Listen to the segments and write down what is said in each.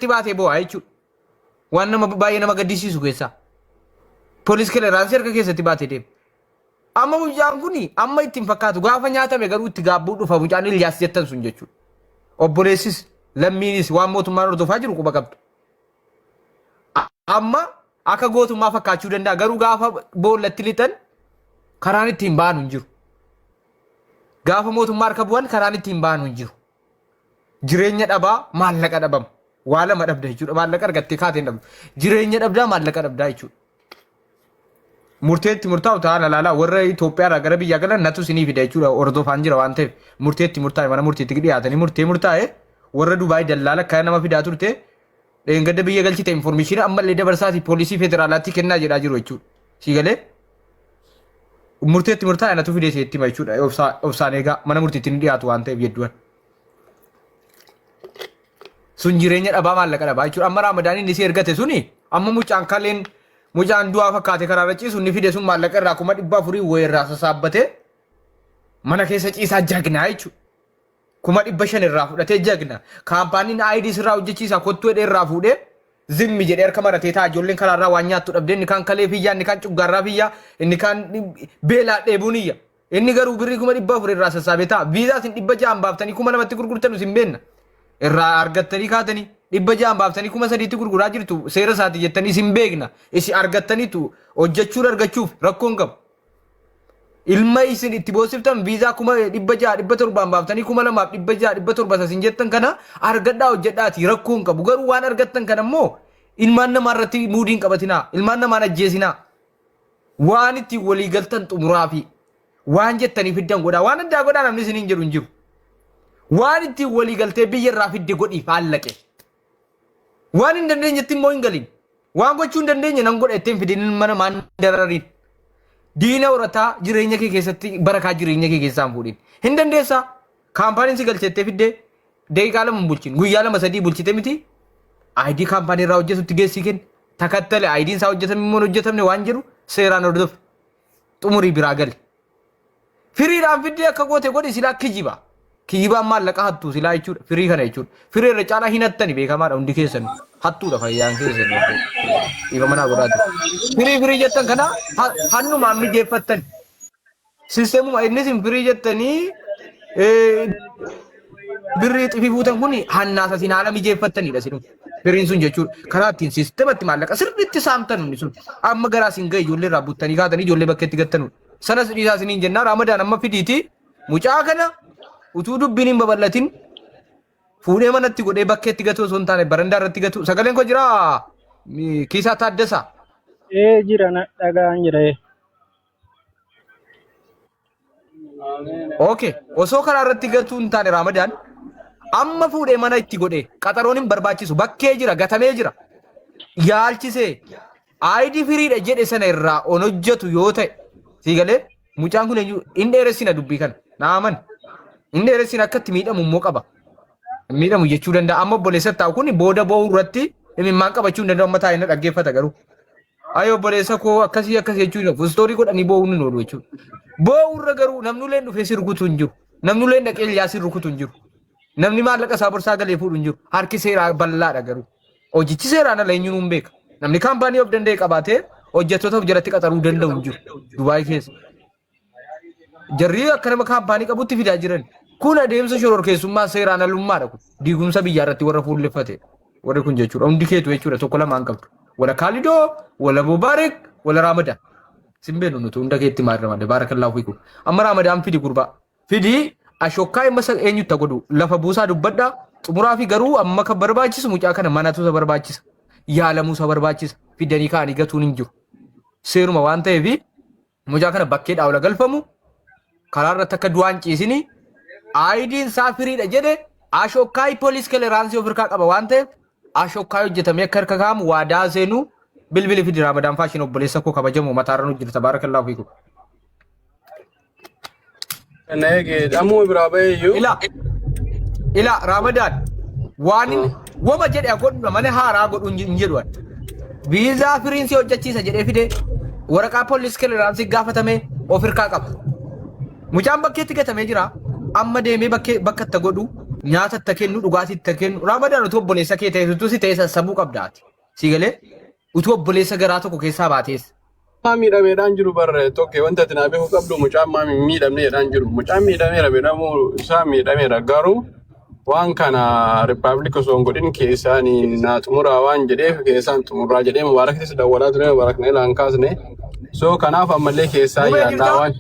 keessatti baatee bo'aa jechuudha. Waan nama baay'ee nama gaddisiisu keessaa. Poolis kileeraansii harka keessatti baatee deema. Amma mucaan kuni amma ittiin fakkaatu gaafa nyaatame garuu itti gaabbuu dhufa mucaan Ilyaas jettan sun jechuudha. Obboleessis lammiinis waan mootummaan hordofaa jiru quba qabdu. Amma akka gootummaa fakkaachuu danda'a garuu gaafa boollatti lixan karaan ittiin baanu hin jiru. Gaafa mootummaa harka bu'an karaan ittiin baanu hin jiru. Jireenya dhabaa maallaqa dhabama. Waa lama dhabda jechuudha. Maallaqa argattee kaateen dhabda. Jireenya dhabdaa maallaqa dhabdaa jechuudha. Murteetti murtaa'u ta'an alaalaa warra Itoophiyaa gara biyya galan natu sinii fida jechuudha. Hordofaan jira waan ta'eef murteetti murtaa'e mana murteetti dhiyaatanii murtaa'e warra Dubaay dallaala kan nama fidaa turte dheengadda biyya galchite informeeshinii ammallee dabarsaati poolisii federaalaatti kennaa jedhaa jiru jechuudha. Siigalee murteetti murtaa'e natu fidee seetti hima jechuudha. Obsaan eegaa mana murteetti ni dhiyaatu waan ta'eef jedhuun. Sun jireenya dhabaa maallaqa dhabaa jechuudha. Amma Raamadaaniin isii ergate suni amma mucaan kaleen mucaan du'aa fakkaate karaarra ciisu ni fide sun maallaqa irraa 400 wayirraa sassaabbatee mana keessa ciisaa jagnaa jechuudha. 500 irraa fudhatee jagna. Kaampaaniin IDs irraa hojjechiisaa kottuu hidhee irraa fuudhee zimmi jedhee harka maratee ta'a ijoolleen karaarraa waan nyaattu dhabdee inni kaan kalee fiyyaa inni kaan cuggaarraa fiyyaa inni kaan beelaa dheebuun iyya. Inni garuu birrii 400 irraa sassaabee ta'a. Viizaatiin 600 baaftanii 2,000 gurgurtan hin beekna. Irraa argattanii kaatanii 600 baaftanii 3,000 gurguraa jirtu seera isaati jettanii isin beekna. Isin argattaniitu hojjechuun argachuuf rakkoon qabu. Ilma isin itti boosiftan viizaa 600 baaftanii 2,600 isin jettan kana argadhaa hojjedhaati rakkoon qabu. Garuu waan argattan kana immoo ilmaan namaa irratti muudiin qabatinaa. Ilmaan namaan ajjeesinaa. Waan itti walii galtan xumuraa fi waan jettanii fiddan godhaa. Waan addaa godhaa namni isiniin jedhu hin jiru. Waan itti walii galtee biyya irraa fidde godhiif haallaqe. Waan hin dandeenyetti immoo hin galin. Waan gochuu hin dandeenye nan godha ittiin fidin mana maan darariin. Diina horataa jireenya kee keessatti barakaa jireenya kee keessaa hin fuudhin. Hin dandeessaa. Kaampaaniin si galchettee fidde daqiiqaa lama bulchin guyyaa 2-3 bulchite miti. ID kaampaanii irraa hojjetutti geessii kenna. Takattale ID'n isaa hojjetame immoo hojjetamne waan jiru seeraan hordof. Xumurii biraa gali. Firiidhaan fiddee akka goote godhi silaa kijiba. Kijibaan maallaqa hattuu silaa jechuudha. Firii kana jechuudha. Firii irra caalaa hin hattani beekamaadha hundi keessan. Hattuudha fayyaan keessan. Dhiiba manaa godhaati. Firii jettan kana hannumaan mijeeffattan. Sisteemuma innis firii jettanii birrii xifii fuutan kun hannaasa sin haala mijeeffattanidha sinu. Firiin sun jechuudha. Karaa ittiin sisteematti maallaqa sirriitti saamtan hundi sun. Amma garaa sin gahe ijoollee irraa buttanii kaatanii ijoollee bakka itti gattanudha. Sanas dhiisaa siniin jennaa Ramadaan amma fidiiti mucaa kana utuu dubbiin hin babal'atin fuudhee manatti godhee bakka itti gatu osoo hin taane barandaa irratti gatu. Sagaleen koo jira Kiisaa Taaddasaa. Jira na dhagaan jira. Okay, osoo karaa irratti gatu hin taane Ramadaan amma fuudhee mana itti godhee qaxaroon hin barbaachisu bakkee jira gatamee jira. Yaalchisee ID firiidha jedhe sana irraa on hojjetu yoo ta'e siigalee mucaan kun hin dheeressina dubbii kana naaman. Inni dheeressin akkatti miidhamu immoo qaba. Miidhamu jechuu danda'a. Amma obboleessa taa'u kun booda boo'uu irratti imimmaan qabachuu hin danda'u amma taa'ee dhaggeeffata garuu. Ayyo obboleessa koo akkasii jechuu hin istoorii godhanii boo'uu hin oolu jechuudha. Boo'uu irra garuu namni leen dhufee si rukutu hin jiru. Namni leen dhaqee Ilyaas rukutu hin jiru. Namni maallaqa isaa borsaa galee fuudhu hin jiru. Harki seeraa bal'aadha garuu. Hojichi seeraan ala eenyuun hin beeka. Namni kaampaanii of danda'e qabaatee hojjettoota of jalatti qaxaruu danda'u hin jiru. Dubaay keessa. Jarri akka nama kaampaanii qabutti fidaa jiran. Kun adeemsa shororkeessummaa seeraan alummaadha kun. Diigumsa biyyaa irratti warra fuulleffate. Warri kun jechuudha. Hundi keetu jechuudha. Tokko lamaan qabdu. Wala Kaalidoo, wala Mubaarak, wala Ramadaan. Simbeenu nuti hunda keetti maal Ramadaan. Baarakallaahu fiikum. Amma Ramadaan fidi gurbaa. Fidi ashokkaa imma eenyutti godhu. Lafa buusaa dubbadhaa. Xumuraa fi garuu amma kan barbaachisu mucaa kana manatu isa barbaachisa. Yaalamuu isa barbaachisa. Fidanii kaanii gatuun hin jiru. Seeruma waan ta'eef mucaa kana bakkeedhaa ola galfamu. Karaa irratti akka du'aan ciisini. ID'n isaa firiidha jedhe ashokkaa poolis kileeraansii of harkaa qaba waan ta'eef ashokkaa hojjetamee akka harka kaa'amu waadaa seenuu bilbili fidi Ramadaan faashin obboleessa koo kabajamu mataarra nu jirta baarakallaahu fiikum. Ammoo biraa baheeyyuu. Ila Ramadaan waan wama jedhe godhu mana haaraa godhu hin jedhu. Viizaa firiinsii hojjechiisa jedhee fide waraqaa poolis kileeraansii gaafatamee of harkaa qaba. Mucaan bakkeetti gatamee jira. Amma deemee bakka itti godhu nyaata itti kennu dhugaatii itti kennu Ramadaan utuu obboleessa kee ta'e utuu si ta'e sassabuu qabdaati. Si galee utuu obboleessa garaa tokko keessaa baatees. Miidhameedhaan jiru barre tokko wanta ati naa beeku qabdu mucaan miidhamneedhaan jiru. Mucaan miidhameera miidhamuu isaa miidhameera garuu waan kana Rippaabilika osoo hin godhin keessaan naa xumuraa waan jedheef keessaan xumuraa jedhee mubaaraktis dawwalaa ture mubaarakni ilaan kaasne. So kanaaf ammallee keessaa yaaddaa waan.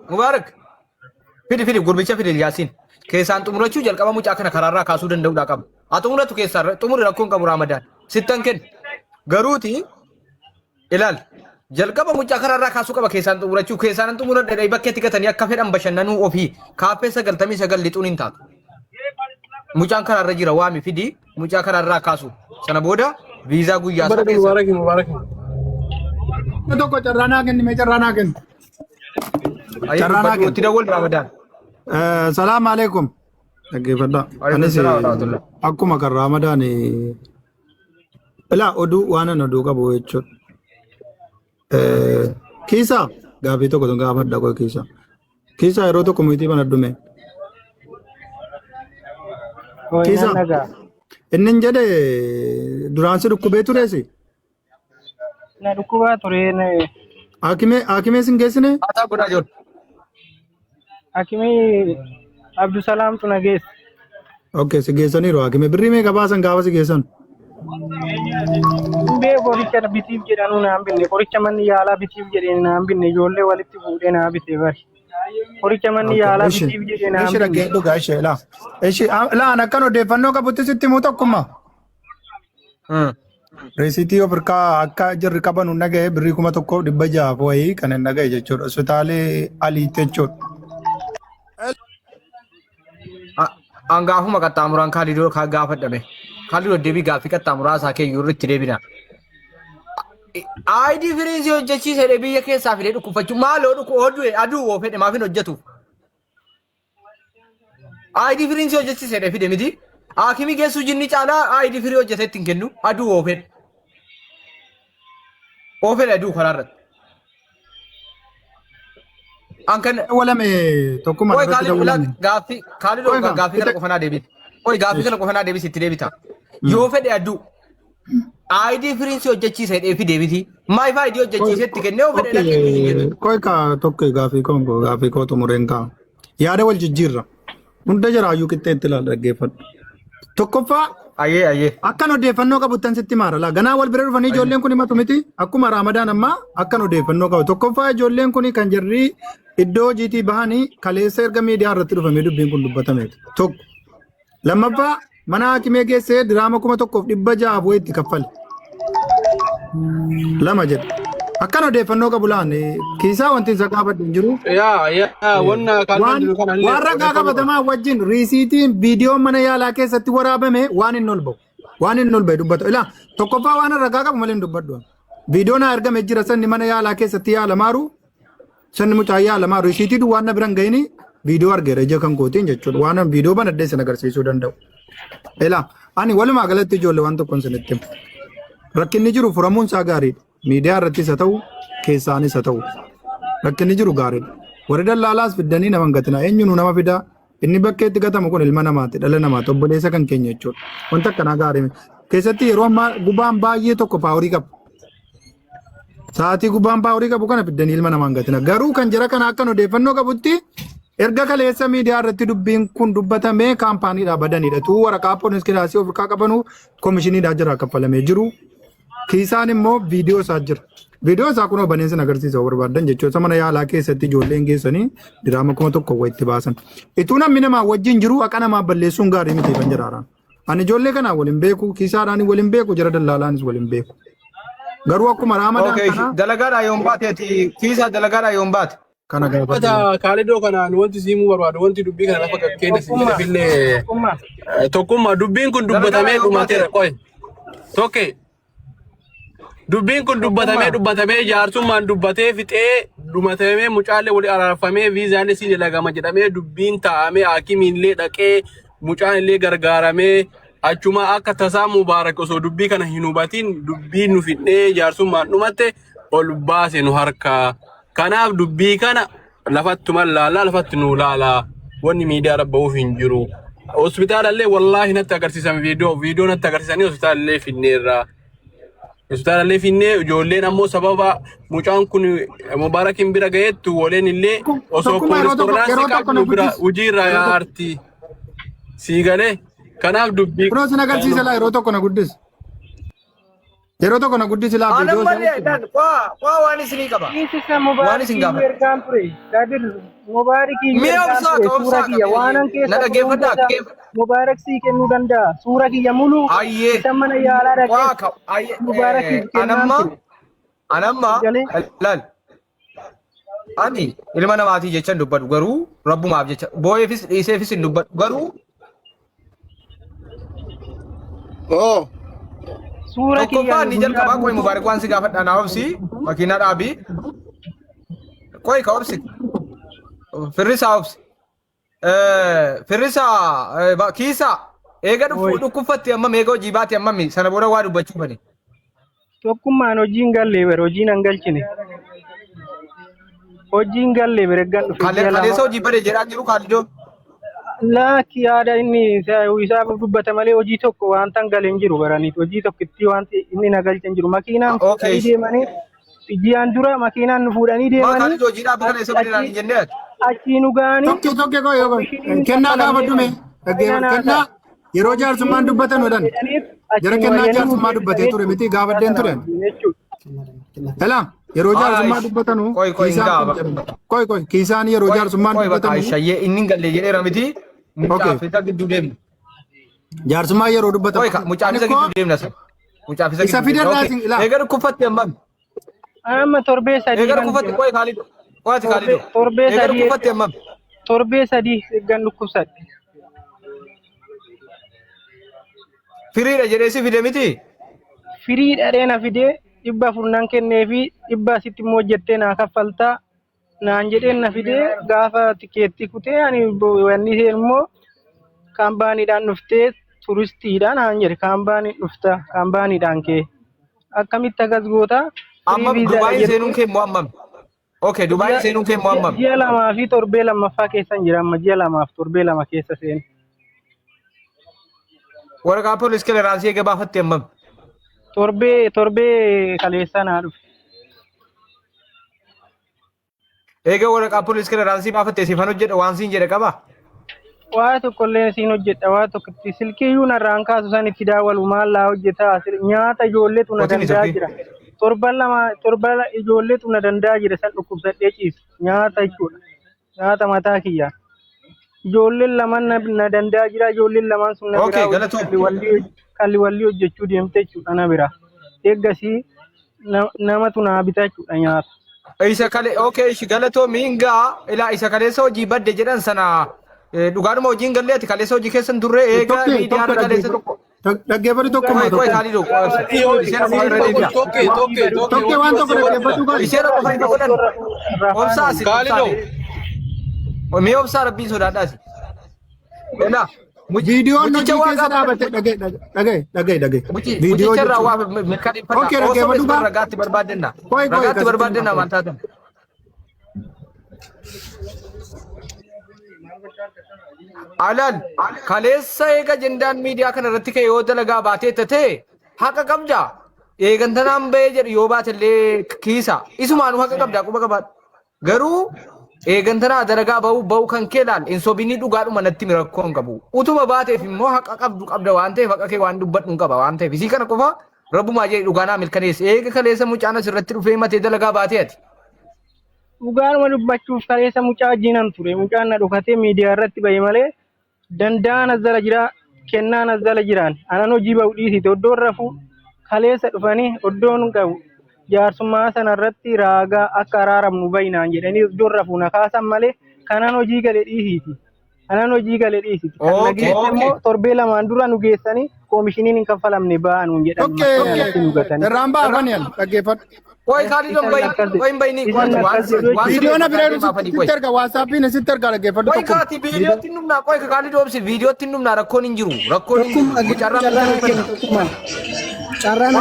Mubaarak fidi gurbicha fidi Yaasiin keessaan xumurachuu jalqaba mucaa kana karaarraa kaasuu danda'uudha qaba. Haa xumuratu keessaa xumuri rakkoon qabu Ramadaan. Sittan kenna garuuti ilaal jalqaba mucaa karaarraa kaasuu qaba keessaan xumurachuu keessaan xumura dhedhee bakkeetti gatanii akka fedhan bashannanuu ofii kaaffee 99 lixuun hin taatu. Mucaan karaarra jira waami fidi mucaa karaarraa kaasu sana booda viizaa guyyaa isaa keessa. Mubaarak. Tokko carraanaa kenni mee carraanaa kenni. Carraanaa kenni. Itti dawwal Ramadaan. Salaam alaikum. Dhaggeeffadha. Anis akkuma kan Ramadaan ilaa oduu waan oduu qabu jechuudha. Kiisaa gaafii tokko gaafadha koo kiisaa. Kiisaa yeroo tokko miitii mana dhume. Kiisaa inni hin jedhe duraan si dhukkubee tureesi. Na dhukkubaa tureen. Hakimee sin geessine? Ataa godhaa jiru. Hakimee Abdusalaamtu na geesse. Okay, si geessaniiru hakimee birrii meeqa baasan gaafa si geessan? Bee qoricha bitiif jedhanu naan binne qoricha manni yaalaa bitiif jedhee naan binne ijoollee walitti fuudhee naa bitee bari. Qoricha manni yaalaa bitiif jedhee naan binne. Ishee dhagee dhugaa ishee laa. Ishee laan akkan odeeffannoo qabutti sitti himuu tokkummaa. Reesitii of hirkaa akka jirri qaban hin dhaga'e birrii 1,600 wayii kan hin dhaga'e jechuudha. Hospitaalee aliitti jechuudha. Angaafuma qaxxaamuraan Kaalidoo gaafadhame. Kaalidoo deebii gaaffii qaxxaamuraa isaa keeyyuu irratti deebina. Aayidii firiinsii hojjechiisee biyya keessaa fidee dhukkubfachuu maaloo aduu woo fedhe maaf hin hojjetu. Aayidii firiinsii hojjechiisee fide miti. Haakimii geessuu jinni caalaa aayidii firii hojjetee ittiin kennu aduu woo fedhe. Oo fedhe aduu karaarratti. Ankan walame tokkuma gaaffii kana qofanaa deebite. Gaaffii kana qofanaa deebisi itti deebita. Yoo fedhe aduu aayidii firiinsii hojjechiisee dheefi deebiti. Maayif aayidii hojjechiisee itti kennee yoo fedhe dhaqee. Koika tokko gaaffii koo xumureen kaa. Yaada wal jijjiirra. Hunda jiraayyuu qixxeetti ilaala dhaggeeffadhu. Tokkoffaa akkan odeeffannoo qabuttan sitti maara. Ganaa wal bira dhufanii ijoolleen kun himatu miti. Akkuma Ramadaan ammaa akkan odeeffannoo qabu. Tokkoffaa ijoolleen kun kan jirri iddoo hojiitii bahanii kaleessa erga miidiyaa irratti dhufamee dubbiin kun dubbatameeti. Tokko. Lammaffaa mana hakimee geessee diraama 1,600 wayiitti kaffale. Lama jedha. Akkan odeeffannoo qabu laan kiisaa wanti isa gaafadhu hin jiru. Waan ragaa qabatamaa wajjin riisiitiin viidiyoon mana yaalaa keessatti waraabame waan inni ol ba'u. Waan inni ol ba'e dubbata. Ilaa tokkoffaa waan ragaa qabu malee hin dubbadhu. Viidiyoon ergame jira sanni mana yaalaa keessatti yaalamaaru. Sanni mucaa yaalamaaru riisiitii duwwaan na biran ga'ini viidiyoo argeera ija kan kootiin jechuudha. Waan viidiyoo banadhee sana agarsiisuu danda'u. Ilaa ani walumaa galatti ijoollee waan tokkoon sinitti himu. Rakkinni jiru furamuun isaa gaariidha. Miidiyaa irrattis haa ta'u keessaanis haa ta'u rakkinni jiru gaariidha. Warri dallaalaas fiddanii nama hin gatina eenyuun nama fidaa inni bakkeetti gatamu kun ilma namaati dhala namaati obboleessa kan keenya jechuudha. Wanta akkanaa gaarii keessatti yeroo ammaa gubaan baay'ee tokko paaworii qabu. Sa'aatii gubaan paaworii qabu kana fiddanii ilma namaa hin gatina. Garuu kan jira kana akkan odeeffannoo qabutti erga kaleessa miidiyaa irratti dubbiin kun dubbatamee kaampaaniidhaa badanidha. Tuu waraqaa poolis kilaasii ofirkaa qabanuu koomishiniidhaa jira kaffalamee jiru. Kiisaan immoo viidiyoo isaa jira. Viidiyoo isaa kunoo baneessan agarsiisa barbaadan jechuudha. Mana yaalaa keessatti ijoolleen geessanii diraama 1,000 wayitti baasan. Ituu namni namaa wajjin jiru haqa namaa balleessuun gaarii miti kan jiraaraan. Ani ijoollee kanaa waliin beeku, kiisaadhaan waliin beeku, jara dallaalaanis waliin beeku. Garuu akkuma Ramadaan kana dalagaadhaa yoon baateeti kiisaa dalagaadhaa yoon baate. Kana gaafata. Kaalidoo kanaan wanti siimuu barbaadu wanti dubbii kana lafa keenya siifillee tokkummaa dubbiin kun dubbatamee dhumateera qoy. Tokkee. Dubbiin kun dubbatamee jaarsummaan dubbatee fixee dhumatamee mucaallee wali araarfamee viizaalee si dalagama jedhamee dubbiin taa'amee haakimiillee dhaqee mucaan illee gargaaramee achuma akka tasaa mubaarak osoo dubbii kana hin hubatiin dubbiin nu fidhee jaarsummaan dhumatte ol baase nu harkaa. Kanaaf dubbii kana lafattuman laala lafatti nu laala wanni miidiyaa rabba'uuf hin jiru hospitaalallee wallaahi natti agarsiisan viidiyoo natti agarsiisanii hospitaalallee finneerra hospitaalallee finnee ijoolleen ammoo sababa mucaan kun Mubaarakin bira ga'eettu waleen illee osoo koolistoornaansi qabdu bira hojiirra yaarti siigalee kanaaf dubbii Kuno sin agarsiisa laa yeroo tokko na guddis. Yeroo tokko na guddis laa viidiyoo Anammalee waa waan isinii qaba. Waan isin gaafa. Mubaarak sii kennuu danda'a. Suura kiyya muluu. Isa mana yaalaa dhaqee. Mubaarak Anamma laal. Ani ilma namaatii jechan dubbadhu garuu rabbumaaf jecha boo'eefis dhiiseefis hin dubbadhu garuu. Suura kiyya ni jalqabaa qoy Mubaarak waan si gaafadha naa obsi makiinaa dhaabii. Qoy ka obsi. Firrisaa obsi. Firrisaa kiisaa eega dhukkubfatti amma meeqa hojii baate ammami sana booda waa dubbachuu bane. Tokkummaan hojiin gallee bere hojiin an galchine. Hojiin gallee bere gan dhufe. Kaleessa hojii bade jedhaa jiru kaalidoo. Laakki yaada inni isaa dubbata malee hojii tokko wanta galee hin jiru baraniit hojii tokkitti wanti inni na galche hin jiru makiinaan fuudhanii deemanii ijjiyaan dura makiinaan nu fuudhanii deemanii. Kaalidoo hojii dhaabbii kana isa badinaan hin jennee ati. Achi nu gaanii. Tokke koo yoo kennaa gaafa dhume kennaa yeroo jaarsummaan dubbatan hodhan jara kennaa jaarsummaa dubbatee ture miti gaafadheen ture. Ela yeroo jaarsummaa dubbatanu kiisaan yeroo jaarsummaan dubbatanu. Shayyee inni galee jedheera miti. Mucaafisa gidduu deemna. Jaarsummaa yeroo dubbatamu. Mucaafisa gidduu deemna sana. Mucaafisa gidduu deemna. Isa fidee eega dhukkubfatti ammam. Amma torbee sadii. Eega dhukkubfatti qoy kaalidoo. Qoy kaalidoo. Torbee sadii. Eega dhukkubfatti ammam. Torbee sadii eeggan dhukkubsadhe. Firiidha jedhee si fide miti. Firiidha dheena fidee 400 kennee fi 100 sitti immoo jettee naa kaffaltaa. Naan jedheen na fidee gaafa tikeetti kutee ani wanni isheen immoo kaampaaniidhaan dhuftee turistiidhaan naan jedhe kaampaanii dhufta kaampaaniidhaan kee akkamitti akkas goota. Amma Dubaay seenuun kee immoo ammam? Okay, Dubaay seenuun kee immoo ammam? Ji'a lamaa fi torbee lammaffaa keessa jira amma ji'a lamaaf torbee lama keessa seene. Waraqaa poolis kileeraansii eega baafatte ammam? Torbee kaleessaa naa dhufe. Eega waraqaa poolis kileeraansii baafatte siifan hojjedha waan siin jedhe qabaa? Waa tokkollee siin hojjedha waa tokkotti silkiyyuu narraan kaasu san itti daawwalu maallaa hojjetaa nyaata ijoolleetu na danda'a jira. Torban ijoolleetu na danda'a jira san dhukkubsadhee ciisu nyaata jechuudha. Nyaata mataa kiyyaa. Ijoolleen lamaan na danda'a jira ijoolleen lamaan sun na biraa kalli wallii hojjechuu deemte jechuudha na biraa. Eeggasii namatu naa bita jechuudha nyaata. Isa kale okay ishi galatoo mingaa ila isa kaleessa hojii badde jedhan sana dhugaadhuma hojiin galleeti kaleessa hojii keessan turre eega miidiyaa irra kaleessa tokko. Dhaggeeffatu tokko maa tokko. Kaalidoo tokko waan tokko dhaggeeffatu qabu. Isheen qofa hin godhan. Obsaasi. Kaalidoo. Mee obsaa rabbiin sodaadhaasi. Ela viidiyoon hojii keessa dhaabate dhagee. Viidiyoo irraa waa mirkaneeffadha. Osoo isuma ragaatti barbaadenna. Ragaatti barbaadenna maal taatan. Alal kaleessa eega jendaan miidiyaa kana irratti ka'e yoo dalagaa baatee ta'e haqa qabda. Eegantanaan bahee jedhu yoo baatellee kiisa. Isumaanuu haqa qabda quba qabaadha. Garuu eegantanaa dalagaa bahuu kan kee laal insobinii dhugaadhuma natti mirakkoo hin qabu. Utuma baateef immoo haqa qabda waan ta'eef haqa kee waan dubbadhu hin qaba waan ta'eef isii kana qofa rabbumaa jedhe dhugaanaa milkaneessa. Eega kaleessa mucaan asirratti dhufee matee dalagaa baatee ati. Dhugaanuma dubbachuuf kaleessa mucaa wajjinan ture. Mucaan na dhukatee miidiyaa irratti bahe malee danda'an azala jira kennaan azala jiraan. Anan hojii bahu dhiisite oddoon rafuu kaleessa dhufanii oddoon qabu. Jaarsummaa sanarratti raagaa akka araaramnu bayinaan jedhanii oddoon rafuu na kaasan malee kanan hojii galee dhiisiti. Kanan hojii galee dhiisiti. Kan nageesse immoo torbee lamaan dura nu geessanii koomishiniin hin kaffalamne ba'anuun jedhanii. Irraan baafan yaala dhaggeeffadhu. Qoy kaalidoo bayni viidiyoon abiree sitti erga waasaapiin sitti erga dhaggeeffadhu tokko. Qoy kaati viidiyootti numnaa qoy kaalidoo obsi viidiyootti numnaa rakkoon hin jiru rakkoon hin jiru. Carraan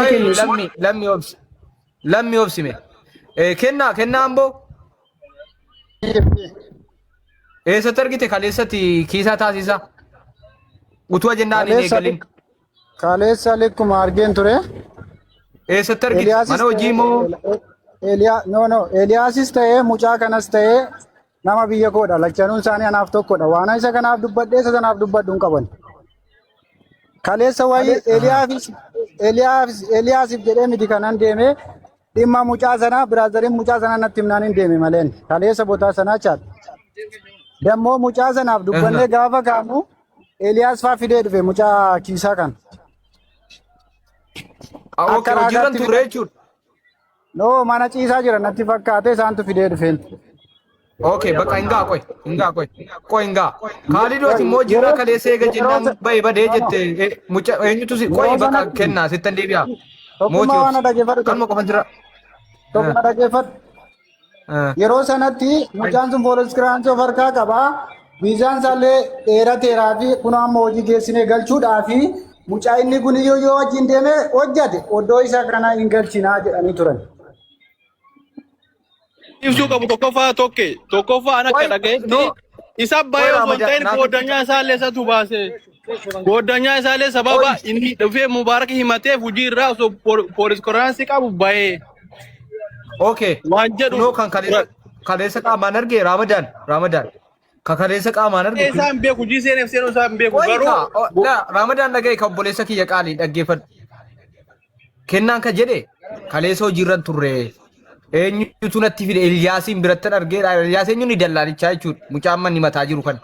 lammi obsi me kennaa amboo Eessatti argite kaleessatti kiisaa taasisaa? Utuu ajendaan hin eegalin. Kaleessa likkuma argeen ture. Eessatti argite? Mana hojii moo? Eeliyaasis ta'ee mucaa kanas ta'ee nama biyya koodha. Lachanuun isaanii anaaf tokkodha. Waan isa kanaaf dubbadhee isa sanaaf dubbadhu hin qaban. Kaleessa wayii Eeliyaasiif jedhee miti kanan deeme dhimma mucaa sanaa biraazariin mucaa sanaa natti himnaan hin deeme maleen. Kaleessa botaa sanaa chaata. Dammoo mucaa sanaaf dubbannee gaafa kaamu Eeliyaas faa fidee dhufe mucaa kiisaa kan. Akka hojiirran turre jechuudha. No, mana ciisaa jira natti fakkaate isaantu fidee dhufeen. Okay, bakka hingaa qoy. Qoy hingaa. Kaalidooti immoo jira kaleessa eega jennaan bahe badee jette mucaa eenyutu si qoy bakka kennaa sittan deebi'a. Tokkummaa waan dhaggeeffadhu. Kanuma qofan jira. Tokkummaa dhaggeeffadhu. Yeroo sanatti mucaan sun fooleskiraansii of harkaa qabaa. Viizaan isaallee dheerateeraa fi kun amma hojii geessinee galchuudhaa fi mucaa inni kun yoo wajjin deemee hojjate oddoo isaa kana hin galchinaa jedhanii turan. Ibsuu qabu tokkoffaa akka dhagayetti isa baay'ee osoo hin ta'in goddanyaa isaallee isatu baase. Goddanyaa isaallee sababa inni dhufee Mubaarak himateef hojii irraa osoo fooleskiraansii qabu baay'ee. Okay. Waan jedhu. Noo kan kaleessa qaamaan argee Ramadaan. Kaleessa qaamaan argee. Isaan beeku hojii seeneef seenuu isaan beeku garuu. Ramadaan dhagaye kan obboleessa kiyya qaalii dhaggeeffadhu. Kennaan kan jedhe kaleessa hojiirran turre. Eenyutu natti fide Eliyaasiin biratti argeedha. Eliyaas eenyuun ni dallaalichaa jechuudha. Mucaan manni mataa jiru kan.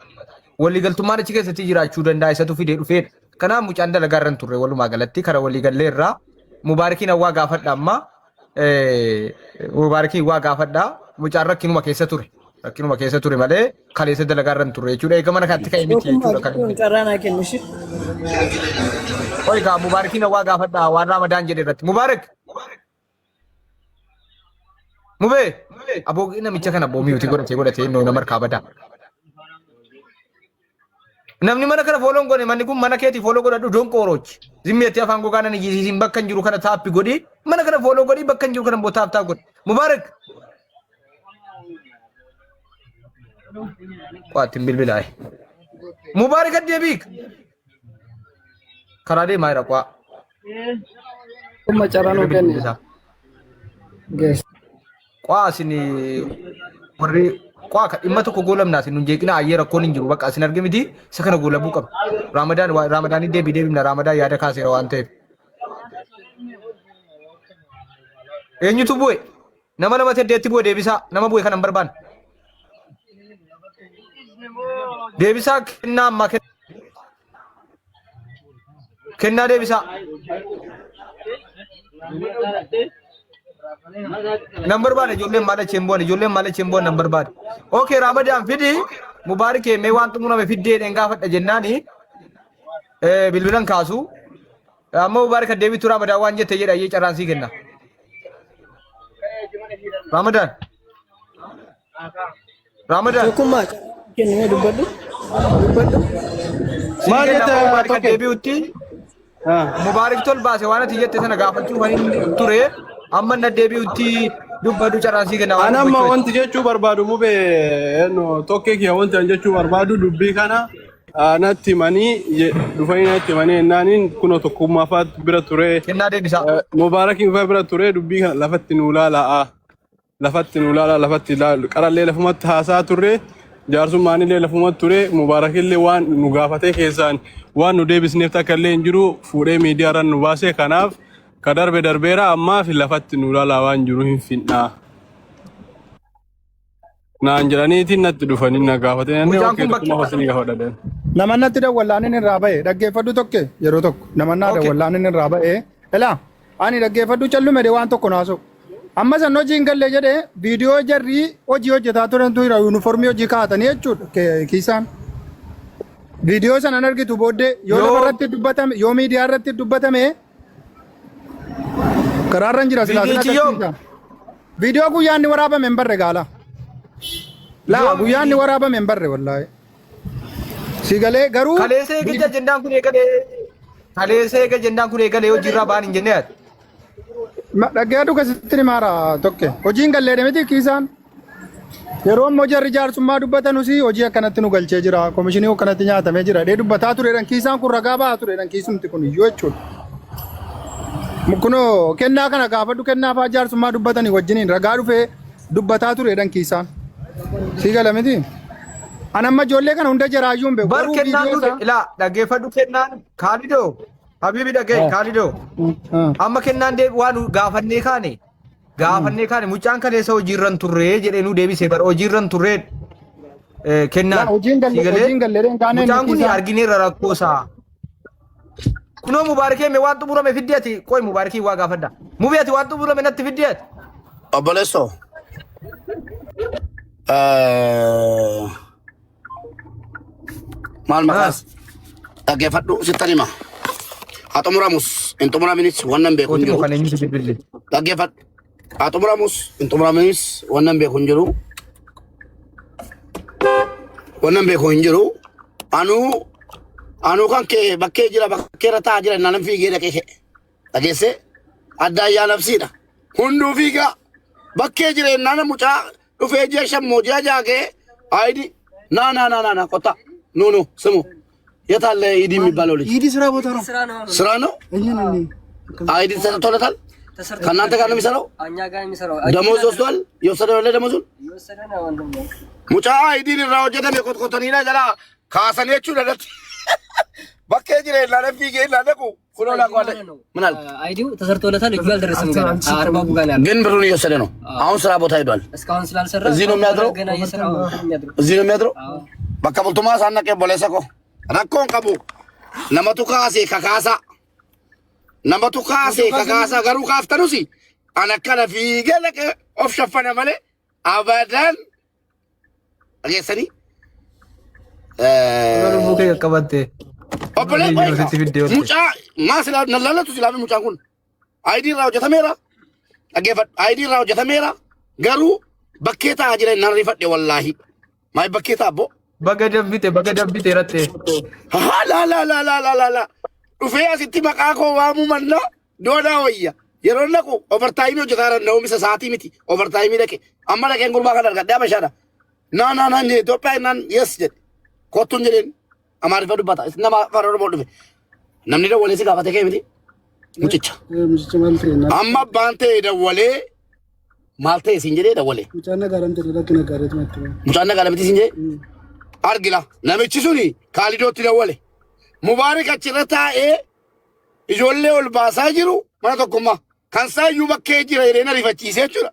Waliigaltummaan achi keessatti jiraachuu danda'a isatu fidee dhufeedha. Kanaaf mucaan dalagaarran turre walumaa galatti karaa waliigallee irraa Mubaarakiin hawaa gaafadha amma. Mubaarakiin waa gaafadha. Mucaan rakkinuma keessa ture. Rakkinuma keessa ture malee kaleessa dalagaarran turre jechuudha. Eega mana kanatti ka'e miti jechuudha. Carraanaa kennishi. Oigaa Mubaarakiin hawaa gaafadha waan Ramadaan jedhe irratti. Mubaarak. Mubee aboo namicha kana boomiuti godhatee inni nama harkaa badaa. Namni mana kana fooloon godhe manni kun mana keetii fooloo godhadhu doon qooroochi. Zimmeetti afaan gogaa nan iyyisiisin bakka hin jiru kana taappi godhi mana kana fooloo godhi bakka hin jiru kana bootaaf taap godhi. Mubaarak. Waatiin bilbilaaye. Mubaarak addeebiik. Karaa deemaa jira qaa. Kuma carraanuu kenni. Qaa asin warri qaa kan dhimma tokko goolamna asin nun jeeqina ayyee rakkoon hin jiru bakka asin arge miti isa kana goolamuu qaba. Ramadaan deebina Ramadaan yaada kaaseera waan ta'eef. Eenyutu bu'e? Nama lama teddeetti bu'e deebisaa nama bu'e kanan barbaanne. Deebisaa kennaa ammaa kennaa deebisaa. Number bad ijoolleen maal chemboon number bad. Okay Ramadaan fidi Mubaarak mee waan xumura me fiddee gaafadha jennaani bilbilan kaasu amma Mubaarak deebitu Ramadaan waan jette jedha ayyee carraansii kenna. Ramadaan. Tokkummaa kennee dubbadhu. Maal jette Mubaarak deebiutti Mubaarak tol baase waan ati jette sana gaafachuu waan ture. Amma na deebi'utti dubbadhu carraansii kenna. Anamma wanti jechuu barbaadu mubee tokkee kiyya wanti an jechuu barbaadu dubbii kana natti himanii dhufanii natti himanii ennaaniin kunoo tokkummaa fa'aatu bira ture. Kennaa deebisaa. Mubaarakiin fa'aa bira ture dubbii kana lafatti nu ilaalaa. Lafatti qarallee lafumatti haasaa turre jaarsummaanillee lafumatti ture Mubaarakillee waan nu gaafatee keessaan waan nu deebisneef takka illee hin jiru fuudhee miidiyaarran nu baasee kanaaf. Kadarbe darbeera ammaa fi lafatti nu ilaalaa waan jiru hin finnaa. Naan jedhaniitiin natti dhufanii na gaafatee namni okkee tokkummaa hoosanii gaafadha. Nama natti dawwallaanin irraa ba'e dhaggeeffadhu tokko yeroo tokko nama naa dawwallaanin irraa ba'e ilaa ani dhaggeeffadhu callume waan tokko naasu. Amma san hojii hin galle jedhee viidiyoo jarrii hojii hojjetaa turantu jira yuunifoormii hojii kaa'atanii jechuudha kiisaan. Viidiyoo sanan argitu booddee yoo lafarratti dubbatame yoo miidiyaa irratti dubbatame karaarran jira silaasina viidiyoo guyyaanni waraabame hin barre gaala laa guyyaanni waraabame hin barre wallaahi si galee garuu kaleessa eega jennaan kun eegalee hojiirraa ba'an hin jennee dhaggeeffadhu keessatti ni maara tokko hojiin gallee miti kiisaan yeroo immoo jarri jaarsummaa dubbatanusi hojii akkanatti nu galchee jira komishinii akkanatti nyaatamee jira dhee dubbataa turedhan kiisaan kun ragaa ba'aa turedhan kiisumti kun iyyuu jechuudha. Kunoo kennaa kana gaafadhu kennaa fa'aa jaarsummaa dubbatanii wajjiniin ragaa dhufee dubbataa turedhan kiisaan. Sii gala miti. Anamma ijoollee kana hunda jaraayyuu hin beeku. Bar kennaan nuti ilaa dhaggeeffadhu kennaan Kaalidoo Habibi dhagee Kaalidoo amma kennaan waan gaafannee kaane. Gaafannee kaane mucaan kaleessa hojiirran turree jedhee nu deebisee bara hojiirran turree kennaan mucaan kun argineerra rakkoosaa kunoo Mubaarakee mee waan xumurame fiddeeti qoy Mubaarakii waa gaafadha mubeeti waan xumurame natti fiddeeti obboleesso maal maqaas dhaggeeffadhu sittan hima haa xumuramus hin xumuraminis wannan beeku hin jiru dhaggeeffadhu Atomramus, intomramis, wannan be kunjuru. Wannan be kunjuru. Anu kan ke bakke jira bakke rata jira nanam fi gede ke. Agese adda ya nafsida. Hundu figa bakke jira nanam mucha du feje sham moja jage aidi na kota. No semu. Yatalle idi mi baloli. Idi sira ቦታ ነው ስራ ነው አይዲ ተሰጥቶለታል ከናንተ ጋር ነው የሚሰራው እኛ ጋር የሚሰራው ደሞዝ ወስዷል የወሰደው ወለ ደሞዙን የወሰደና ወንድም ሙጫ አይዲን ራውጀተ ለቆጥቆተኒና ዘላ ካሰኔቹ ለለት በከጅሬ ለለፊ ገ ለለቁ ኩሎላ ቋለ ምናል አይዲው ተሰርቶለታል እጁ አልደረሰም ገና 40 ቡጋና ግን ብሩን እየወሰደ ነው አሁን ስራ ቦታ ሄዷል እስካሁን ስላልሰራ እዚህ ነው የሚያድረው ገና እየሰራው እዚህ ነው የሚያድረው በቃ ቦልቶማ ሳናቀ ቦለሰኮ ረኮን ቀቡ ነመቱ ካሴ ከካሳ Namatu kaase kakaasa garuu kaaftanusi ana kana fiigee laqee of shaffana malee abadan dhageessanii. Mukee qabatte. Obbolee mucaa maa silaa nallaalatu silaafi mucaan kun ayidii irraa hojjetameera dhageeffadhu ayidii irraa hojjetameera garuu bakkee taa'aa jira nan rifadhe wallaahi maal bakkee ta'a abbo. Baga dabbite ratte. La. Dhufee asitti maqaa koo waamuu manna doonaa wayya yeroo naqu overtime hojjetaa naumisa sa'aatii miti overtime dhaqe amma dhaqeen gurbaa kan argadhe abashaadha na Itoophiyaa naan yes jedhe kottuun jedheen amaariffa dubbata nama afaan oromoo dhufe namni dawwalee si gaafate kee miti mucicha amma abbaan ta'e dawwalee maal ta'e siin jedhee dawwalee mucaan nagaaramti siin jedhee argila namichi suni Kaalidootti dawwale Mubaarak achirra taa'ee ijoollee ol baasaa jiru mana tokkummaa kan saayyuu bakkee jira jedhee na rifachiisee jechuudha.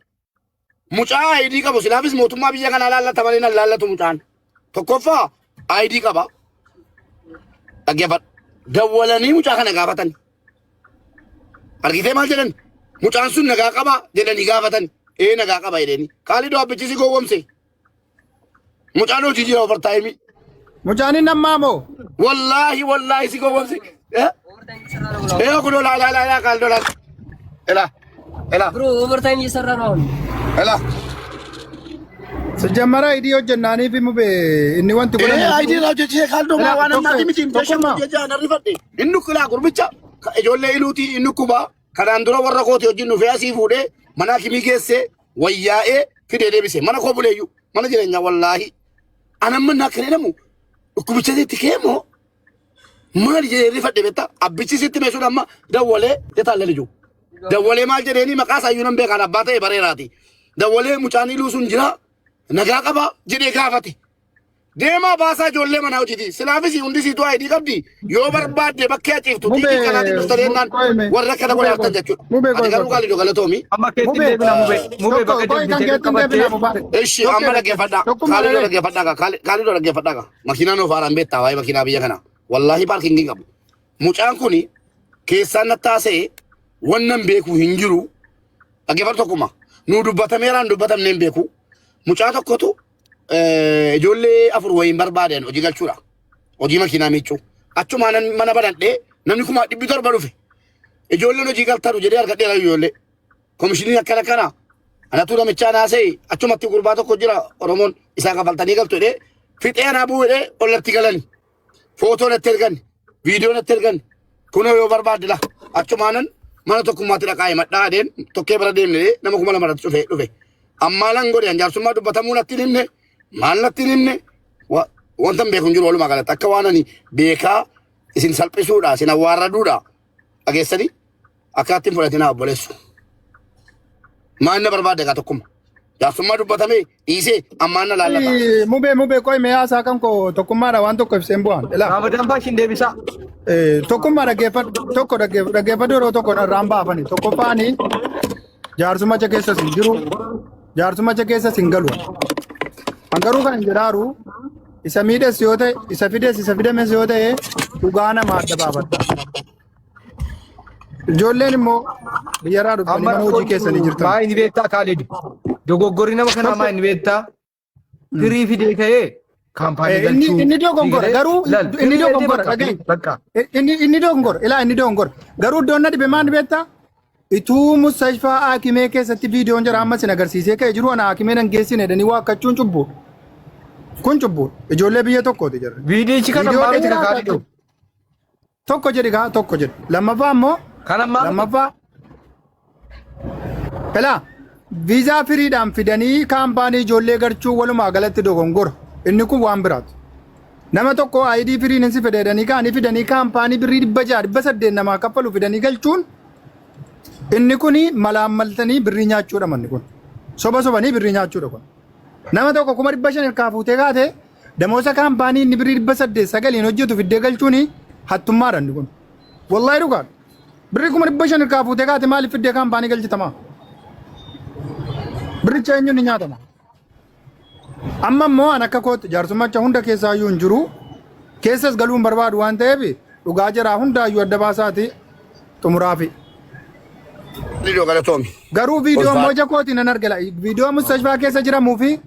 Mucaa ayidii qabu silaafis mootummaa biyya kanaa laallata malee nan laallatu mucaan. Tokkoffaa ayidii qaba. Dhaggeeffadhu. Dawwalanii mucaa kana gaafatan. Argitee maal jedhan? Mucaan sun nagaa qaba jedhanii gaafatan. Nagaa qaba jedhanii. Kaalidoo abbichisi gowwomse. Mucaan hojii jira overtime. Mucaanin nammaa moo? Wallahi si gowwomse. Kuno la Kaalidoo la. Ela. Bro overtime እየሰራ ነው አሁን Ela. Sejamara idii hojjennaanii fi mube inni wanti godhame. Ayidii irraa hojjechee Kaalidoo maa waan ammaati miti jechuun hojjechaa na rifadhe. Inni kulaa gurbicha ijoollee iluutii inni kubaa kanaan dura warra kooti wajjin dhufee asii fuudhee mana kimii geessee wayyaa'ee fidee deebise mana koo buleeyyu mana jireenyaa wallaahi. Anamma naa kennamu dhukkubicha itti keemoo maal jedhee rifadhe beektaa abbichi sitti meeshuun amma dawwalee jetaalle lijuu. Dawwalee maal jedheeni maqaa saayyuu nan beekaan abbaa ta'e bareeraati. Dawwalee mucaan iluu sun jira nagaa qaba jedhee gaafate. Deemaa baasaa ijoollee manaa hojiiti. Silaafis hundi siituu ayidii qabdi. Yoo barbaadde bakkee achiiftu xiqqii kanaatiin dhufta deennaan warra kana godhaatan jechuudha. Ati garuu Kaalidoo galatoomi. Amma keetti deebina mube baga dabbite qabatte. Eshi amma dhaggeeffadhaa. Kaalidoo dhaggeeffadhaa. Kaalidoo dhaggeeffadhaa. Makiinaa nuuf haaraan beektaa waa'ee makiinaa biyya kanaa. Wallaahi paarkingii qabu. Mucaan kuni keessaan nattaasee wannan beeku hin jiru. Dhaggeeffadhu tokkuma. Nu dubbatameeraan dubbatamne hin beeku. Mucaa tokkotu ijoollee afur wayiin barbaadan hojii galchuudha. Hojii makiinaa miiccuu. Achuma mana badadhee namni kuma 700 dhufe. Ijoolleen hojii galtaru jedhee argadheera ijoollee. Komishiniin akkana kana. Anatu namichaa naasee achumatti gurbaa tokko jira Oromoon isaa kafaltanii galtu jedhee fixee anaa bu'ee ollatti galani. Footoo natti ergan, viidiyoo natti ergan. Kunoo yoo barbaadde achumaanan mana tokkummaatti dhaqaa himadhaa adeen tokkee bira deemnee nama 200 dhufe. ammalan gori anjarsummaa dubbatamuu natti himne maal natti himne wanta beekun jiru walumaa galatti akka waanani beekaa isin salphisuudha isin awwaarraduudha dhageessanii akkaattiin fudhatina obboleessu maanna barbaade gaa tokkuma jaarsummaa dubbatame dhiisee ammaanna laallata mube koy me asa kan ko tokkummaadha waan tokko ibseen bu'an Ramadan Fashin deebisa. tokkummaa dhaggeeffadhu yeroo tokko irraan baafani tokkoffaani jaarsummacha keessa sin jiru jaarsummacha keessa sin galu hangaruu kan jedhaaru isa miidhes yoo ta'e isa fidames yoo ta'e dhugaa namaa adda baafadha. Ijoolleen immoo biyyaraa dhufanii mana hojii keessanii jirtan. Maa inni beektaa Khalid. Dogoggorri nama kanaa maa inni beektaa? Firii fidee ka'ee kaampaanii galchuu. Inni dogongora garuu inni dogongora dhagahi. Inni dogongora ilaa inni dogongora garuu iddoon na dhibe maa inni beektaa? Ituu Mustashfaa Haakimee keessatti viidiyoon jira amma sin agarsiisee ka'e jiru ana Haakimee nan geessine jedhanii waakkachuun cubbuu. Kun cubbuu ijoollee biyya tokkooti jirre. Viidiyichi kana maaliiti kan Khalid? Tokko jedhi gaa tokko jedhi. Lammaffaa immoo lammaffaa pelaa viizaa firiidhaan fidanii kaampaanii ijoollee garchuu walumaa galatti dogongora. Inni kun waan biraati. Nama tokko ID firiin hin si fedhanii kaanii fidanii kaampaanii birrii 600 namaa kaffalu fidanii galchuun inni kuni malaammaltanii birrii nyaachuudha manni kun. Sobanii birrii nyaachuudha kun. Nama tokko 500 hirkaa fuutee kaate damoosa kaampaanii inni birrii 800 hojjetu fiddee galchuun hattummaadha inni kun. Wallahi dhugaadha. Birrii 500 hirkaa fuutee kaate maaliif fiddee kaampaanii galchitama? Birricha eenyuun ni nyaatama? Amma immoo an akka kootti jaarsummacha hunda keessaa iyyuu hin jiru. Keessas galuun barbaadu waan ta'eef dhugaa jiraa hundaayyuu adda baasaati xumuraafi. Garuu viidiyoo moja kooti nan argala. Viidiyoo Mustashfaa keessa jiramuu fi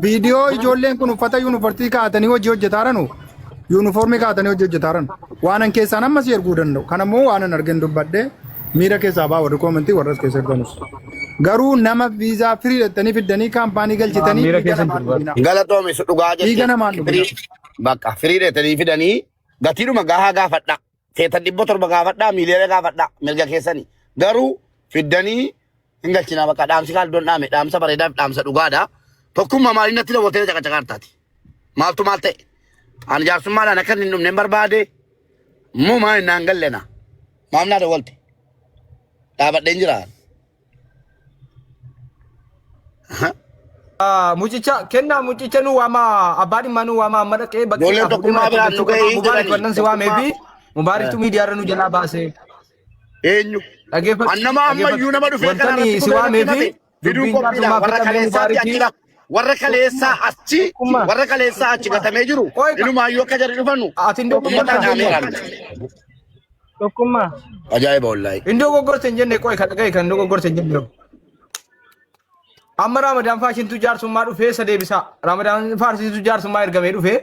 viidiyoo ijoolleen kun uffata yuunivarsiitii kaa'atanii hojii hojjetaaranu. Yuunifoormii kaa'atanii hojii hojjetaaranu. Waan an keessaan ammas erguu danda'u. Kanammoo waan an argin dubbadhee miira keessaa baa warri koomentii warras keessa erganus. Garuu nama viizaa firii dhattanii fiddanii kaampaanii galchitanii galatoome dhugaa jechuudha. Bakka firii dhattanii fidanii gatiidhuma gahaa gaafadha. Feetan 700 gaafadha miiliyoona gaafadha mirga keessanii. Garuu fiddanii hin galchina bakka dhaamsi kaaldoon dhaame dhaamsa bareedaaf dhaamsa dhugaadha. Tokkummaa maaliin natti daawwatee caqacaqaartaati. Maaltu maal ta'e? Ani jaarsummaadhaan akka hin dhumne barbaade moo maa hin naan gallena. Maamnaa daawwalte. Dhaabadheen jira. Mucicha kennaa mucicha nu waama abbaan dhimma nu waama amma dhaqee bakka Ijoolleen tokkummaa biraan nu ga'ee Mubaarak wannan si waamee fi Mubaariktu miidiyaarra nu jalaa baasee. Eenyu? Annama ammayyuu nama dhufee kana irratti si waamee fi dubbiin qophiidha warra kaleessaa achi gatamee jiru inumaayyuu akka jedhe dhufannu Ati ndoo Tokkummaa. ajaa'iba wallaahi. Indoo goggorte hin jenne qoy kan dhagaye kan indoo goggorte hin jenne. Amma Ramadan Fashintu jaarsummaa dhufee isa deebisa. Ramadan Fashintu jaarsummaa ergamee dhufee.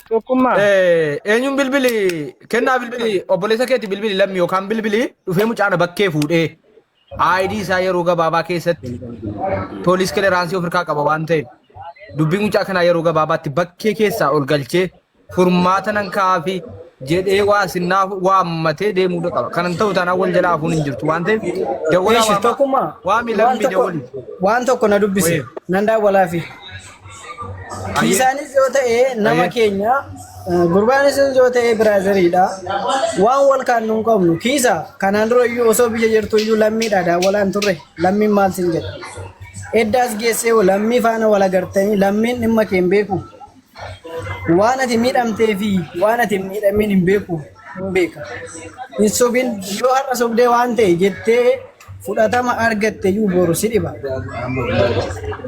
Tokkummaa. Eenyuun bilbili kennaa bilbili obboleessa keetti bilbili lammi yookaan bilbili dhufee mucaana bakkee fuudhee ID isaa yeroo gabaabaa keessatti poolis kileeraansii ofirraa qaba waan ta'eef dubbii mucaa kanaa yeroo gabaabaatti bakkee keessaa ol galchee furmaata nan kaafi jedhee waa sinnaaf waammatee deemuu qaba. Kanan ta'u taanaan wal jalaa hafuun hin jirtu waan ta'eef Yeeshi tokkummaa waan tokko na dubbise nan daawwalaafi. Isaanis yoo ta'e nama keenya gurbaanis yoo ta'e biraazariidha. Waan wal kaannu hin qabnu kiisa kanaan dura iyyuu osoo biyya jirtu iyyuu lammiidha daawwalaan turre lammiin maal sin jedha. Eddaas geessee lammii faana wal agartanii lammiin dhimma kee hin beeku. Waan ati miidhamtee fi waan ati miidhamin hin beeku hin beeka. Hin sobin yoo har'a sobdee waan ta'e jettee fudhatama argatte iyyuu boru si dhiba.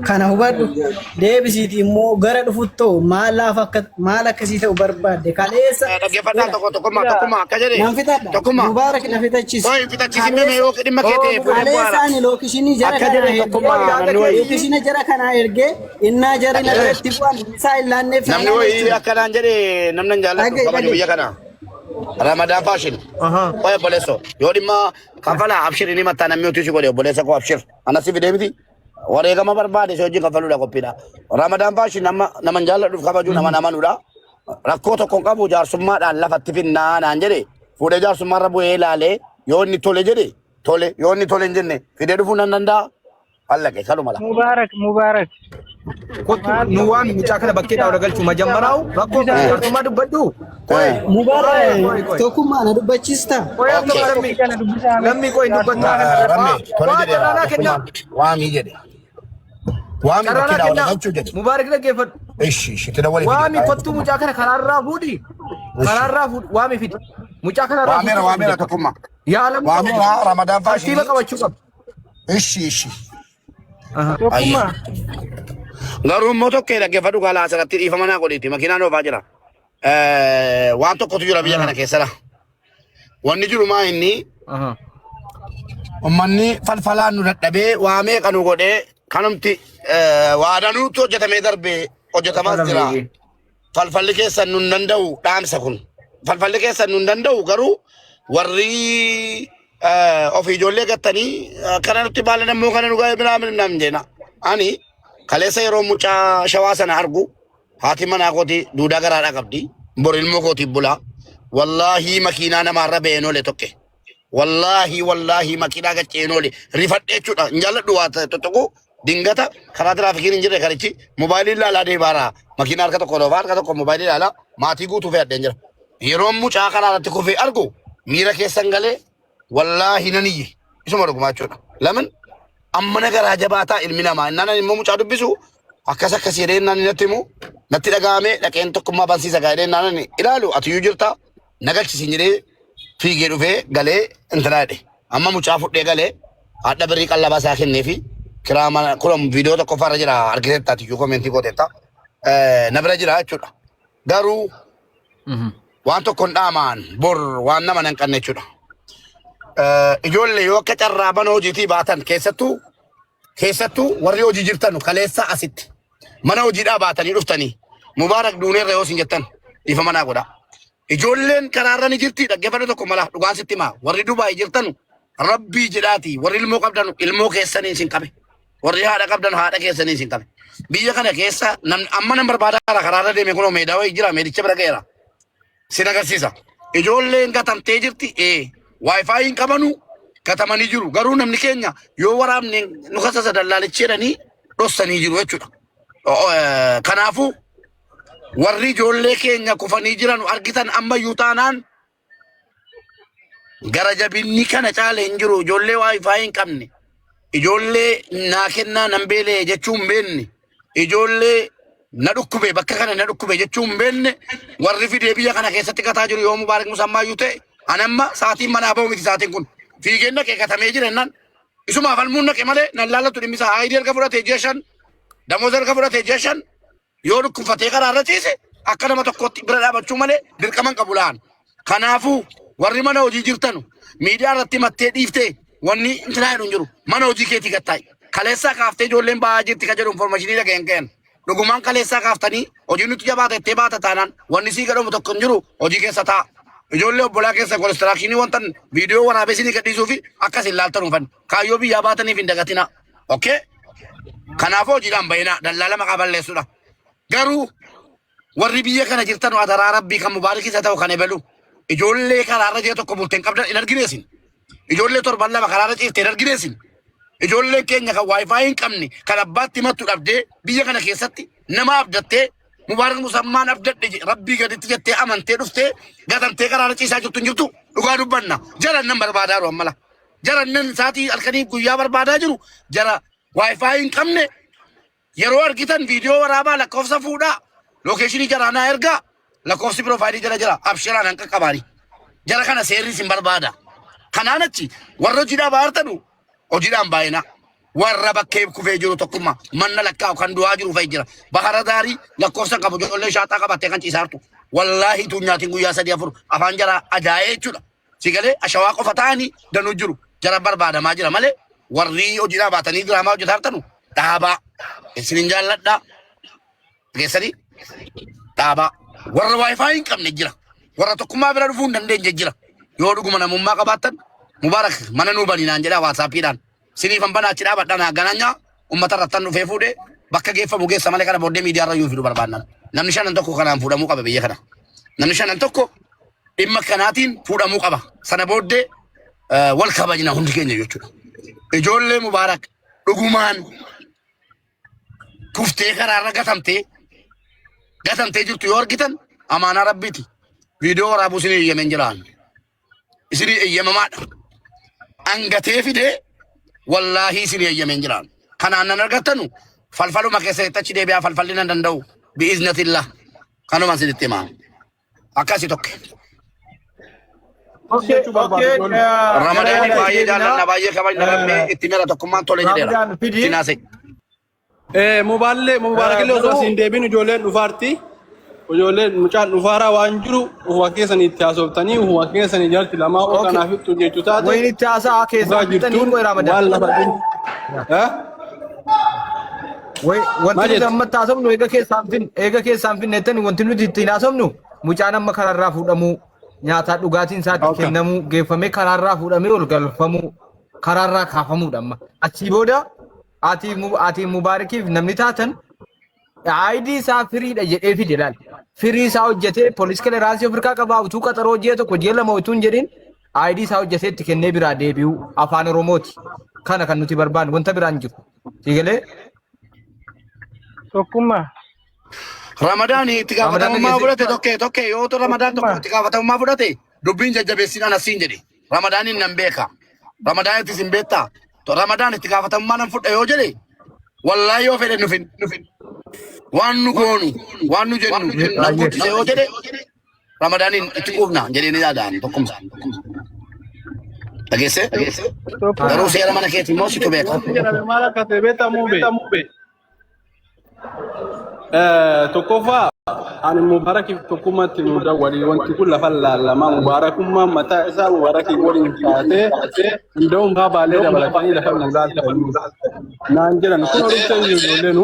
Kana hubadhu deebisiiti immoo gara dhufuttoo maal akkasii ta'u barbaadde kaleessa. Dhaggeeffannaa tokkummaa akka jedhe. Nan fitadha. Mubaarak na fitachiisi. Hoi fitachiisi mee yoo dhimma kee ta'e fuudhee kaleessa ani lookishinii jara kana ergee lookishinii jara kana ergee innaa jari na irratti bu'an isaa illaanneef. Namni hoi akkanaan jedhe namni hin jaallatu kabaju biyya kana. Ramadan Fashin. Oye bolesso. Yoo dhimma kafala abshir ini mataa namni utuu si godhe boleessa koo abshir. Anasi fidee miti. Wareegama barbaade si wajjin kafaluudha qophiidha. Ramadan Fashin nama hin jaalladhuuf kabaju nama amanuudha. Rakkoo tokko hin qabu jaarsummaadhaan lafatti finnaa naan jedhe fuudhee jaarsummaarra bu'ee ilaalee yoo inni tole jedhe tole yoonni tole hin jenne fidee dhufuu nan danda'a allaqe kaluma la Mubaarak. kottu nu waan mucaa kana bakkee dhaawudha galchuu majammaraa'u rakkoo jaartummaa dubbadhu. Mubaarak tokkummaa na dubbachiista. Lammii qoy dubbattaa. ramme tole jedhe waamii jedhe waamii bakkee dhaawudha galchuu jedhe Mubaarak dhaggeeffadhu. ishi tira wali Waamii kottu mucaa kana karaarraa fuudhi. Karaarraa fuudhi waamii fidi. Mucaa kanarraa fuudhi. waamera tokkummaa Yaalam. waamera ramadaan faashii Tartiiba qabachuu qaba. ishi Tokkummaa. garuu immoo tokkee dhaggeeffadhu gaala asirratti dhiifama naa godhiiti makiinaan oofaa jira waan tokkotu jira biyya kana keessadha wanni jiru maa inni ummanni falfalaan nu dadhabee waamee kanu godhee kanumti waadanuutti hojjetamee darbee hojjetamaas jira falfalli keessan nun danda'u dhaamsa kun falfalli keessan nun danda'u garuu warri ofii ijoollee gattanii kana nutti baalan ammoo kana nu ga'ee biraamin nam jeena ani kaleessa yeroo mucaa shawaa sana argu haati manaa kooti duudaa garaadhaa qabdi bor ilmoo kooti bulaa wallaahi makiinaa namaarra beenoole tokke wallaahi makiinaa gacheenoole rifadhe jechuudha hin jaalladhu waa tokko dingata karaa tiraafikiin hin jirre karichi moobaayilii ilaalaa deebaaraa makiinaa harka tokko dhoofaa harka tokko moobaayilii ilaalaa maatii guutuu fe'adheen jira yeroo mucaa karaa irratti kufee argu miira keessan galee wallaahi naniyye isuma dhugumaa jechuudha lamin amma nagaraa jabaataa ilmi namaa innaan immoo mucaa dubbisu akkas jedhee innaan natti himu natti dhaga'amee dhaqeen tokkummaa bansiisa gaadhee innaan ilaalu atiyyuu jirta nagalchisiin jedhee fiigee dhufee galee intanaa jedhe amma mucaa fudhee galee haadha birrii qallabaa isaa kennee fi kiraa mana kulam viidiyoo tokko farra jira argiteetta atiyyuu koomentii gooteetta na bira jira jechuudha garuu waan tokkoon dhaamaan bor waan nama nan qabne jechuudha. Ijoollee yoo akka carraa mana hojiitii baatan keessattuu warri hojii jirtan kaleessa asitti mana hojiidhaa baatanii dhuftanii mubaarak duuneerra yoo isin jettan ifa manaa godha. Ijoolleen karaarra ni jirti dhaggeeffata tokko mala dhugaan sitti himaa warri Dubaay jirtan rabbii jedhaati warri ilmoo qabdan ilmoo keessanii isin qabe warri haadha qabdan haadha keessanii isin qabe. Biyya kana keessa amma nan barbaadaa karaarra deeme kunoo meedaawaa jira meedicha bira ga'eera sin agarsiisa. Ijoolleen gatamtee jirti Wi-Fi hin qabanu katamanii jiru garuu namni keenya yoo waraabne nu kasasa dallaalichi jedhanii dhossanii jiru jechuudha. Kanaafuu warri ijoollee keenya kufanii jiran argitan ammayyuu taanaan gara jabinni kana caale hin jiru ijoollee Wi-Fi hin qabne ijoollee naa kennaa nan beelee jechuu hin beekne ijoollee na dhukkube bakka kana na dhukkube jechuu hin beekne warri fidee biyya kana keessatti gataa jiru yoo Mubaarak Musammaayyuu ta'e anamma saatiin manaa ba'u miti saatiin kun fiigeen naqee katamee jira jennaan isumaaf almuun naqe malee nan laallatu dhimmisaa haayidii erga fudhatee jeeshan damoota erga fudhatee jeeshan yoo dhukkubfatee karaarra ciise akka nama tokkotti bira dhaabachuu malee dirqaman qabu la'an. Kanaafuu warri mana hojii jirtanu miidiyaa irratti mattee dhiiftee wanni intinaa jedhu hin jiru mana hojii keetii gattaa'e kaleessaa kaaftee ijoolleen ba'aa jirti ka jedhu informaashinii dhaga'een ka'en dhugumaan kaleessaa kaaftanii hojii nuti jabaata ittee baata taanaan wanni sii gadhamu tokko hin jiru hojii keessa taa'a. Ijoollee obbolaa keessa koolistiraakshini wantan viidiyoo waraabessinii gadhiisuu fi akkas hin laaltan ufan kaayyoo biyyaa baataniif hin dagatina. Okay? Kanaafuu hojiidhaan bayinaa dallaala maqaa balleessuudha. Garuu warri biyya kana jirtan adaraa rabbii kan Mubaarak isa ta'u kan ebalu ijoollee karaarra jee tokko bulteen qabdan hin argineesin. Ijoollee torban lama karaarra ciiftee hin argineesin. Ijoolleen keenya kan Wi-Fi hin qabne kan abbaatti himattu dhabdee biyya kana keessatti nama abdattee Mubaarak Musammaan abdadhe rabbii gaditti jettee amantee dhuftee gatamtee karaarra ciisaa jirtu hin jirtu dhugaa dubbanna jaran nan barbaadaa jiru ammala jaran nan saatii halkanii guyyaa barbaadaa jiru jara Wi-Fi hin qabne yeroo argitan viidiyoo waraabaa lakkoofsa fuudhaa lookeeshinii jaraanaa ergaa lakkoofsi piroofaayilii jala jira abshiraan hanqa qabaani jara kana seerris hin barbaada kanaan achi warra hojiidhaa baartanu hojiidhaan baay'ina warra bakkee kufee jiru tokkummaa manna lakkaa'u kan du'aa jiru fa'i jira bahara daarii lakkoofsa qabu ijoollee shaaxaa qabattee kan ciisaartu wallaahi tuunyaatiin guyyaa 3-4 afaan jara ajaa'ee jechuudha sigalee ashawaa qofa ta'anii danuu jiru jara barbaadamaa jira malee warri hojiidhaa baatanii diraamaa hojjetartanu dhaabaa isinin jaalladhaa geessanii dhaabaa warra Wi-Fi hin qabne jira warra tokkummaa bira dhufuu hin dandeenye jira yoo dhuguma namummaa qabaattan Mubaarak mana nuu banii naan jedhaa waatsaappiidhaan siniifan banaa achi dhaabadhaan haggananya ummata irrattan dhufee fuudhee bakka geeffamu geessa malee kana booddee miidiyaa irra yoo fidu barbaannan namni shanan tokko kanaan fuudhamuu qaba biyya kana namni shanan tokko dhimma kanaatiin fuudhamuu qaba sana booddee wal kabajna hundi keenya jechuudha. Ijoollee Mubaarak dhugumaan kuftee karaarra gatamtee jirtu yoo argitan amaana rabbiiti. Viidiyoo waraabuu isin eeyyamen jiraan. Isin eeyyamamaadha. Angatee fidee wallaahi isin eeyyamen jiraan. Kanaan nan argattanu falfaluma keessa ittachi deebi'aa falfalli nan danda'u bi'iznatillah. Kanuma isinitti himaa. Akkasi tokko. Ramadaan baay'ee jaalladha baay'ee kabajna rabbee itti mera tokkummaan tole jedheera. Sinaase. Mubaarakillee osoo isin deebiin ijoolleen dhufaarti. Ijoolleen mucaan dhufaaraa waan jiru ufuma keessanii itti haasoftanii ufuma keessanii jalti lamaa oo kanaaf ittu jechuu taate. Wayini itti haasaa keessaa bitanii qoy Ramadaan. Wanti nuti amma taasifnu eega keessaan finneettani wanti nuti ittiin haasofnu mucaan amma karaarraa fuudhamuu nyaataa dhugaatiin isaatti kennamuu geeffamee karaarraa fuudhamee ol galfamuu karaarraa kaafamuudha amma. Achii booda ati Mubaarakiif namni taatan ID isaa firiidha jedhee fide laal. Firii isaa hojjetee poolis kileransii ofirkaa qabaa utuu qaxaroo ji'a tokko ji'a lama utuu hin jedhin ID isaa hojjetee itti kennee biraa deebi'uu afaan Oromooti. Kana kan nuti barbaannu wanta biraan jiru. Siigalee. Tokkummaa. Ramadaan itti gaafatamummaa fudhate tokkee yoo ta'u Ramadaan tokko itti gaafatamummaa fudhate dubbiin jajjabeessinaan asiin jedhe. Ramadaanin nan beeka. Ramadaan itti sin beektaa. Ramadaan itti gaafatamummaa nan fudha yoo jedhe wallaahi yoo fedhe nufin. Waan nu goonu waan nu jennu nan guddise yoo jedhe Ramadaanin itti quufna jedhee ni yaadaan tokkumsaan. Dhageesse? Garuu seera mana keetii immoo situ beeka. Maal akka ta'e beektamuu beeka. Tokkoffaa ani Mubaarakiif tokkummaatti nu dawwali wanti kun lafa laalamaa Mubaarakummaa mataa isaa Mubaarakii waliin taatee hunda'uun haa baalee dabalatanii lafa nu laaltanii naan jedhan kun horicha hin ijoollee nu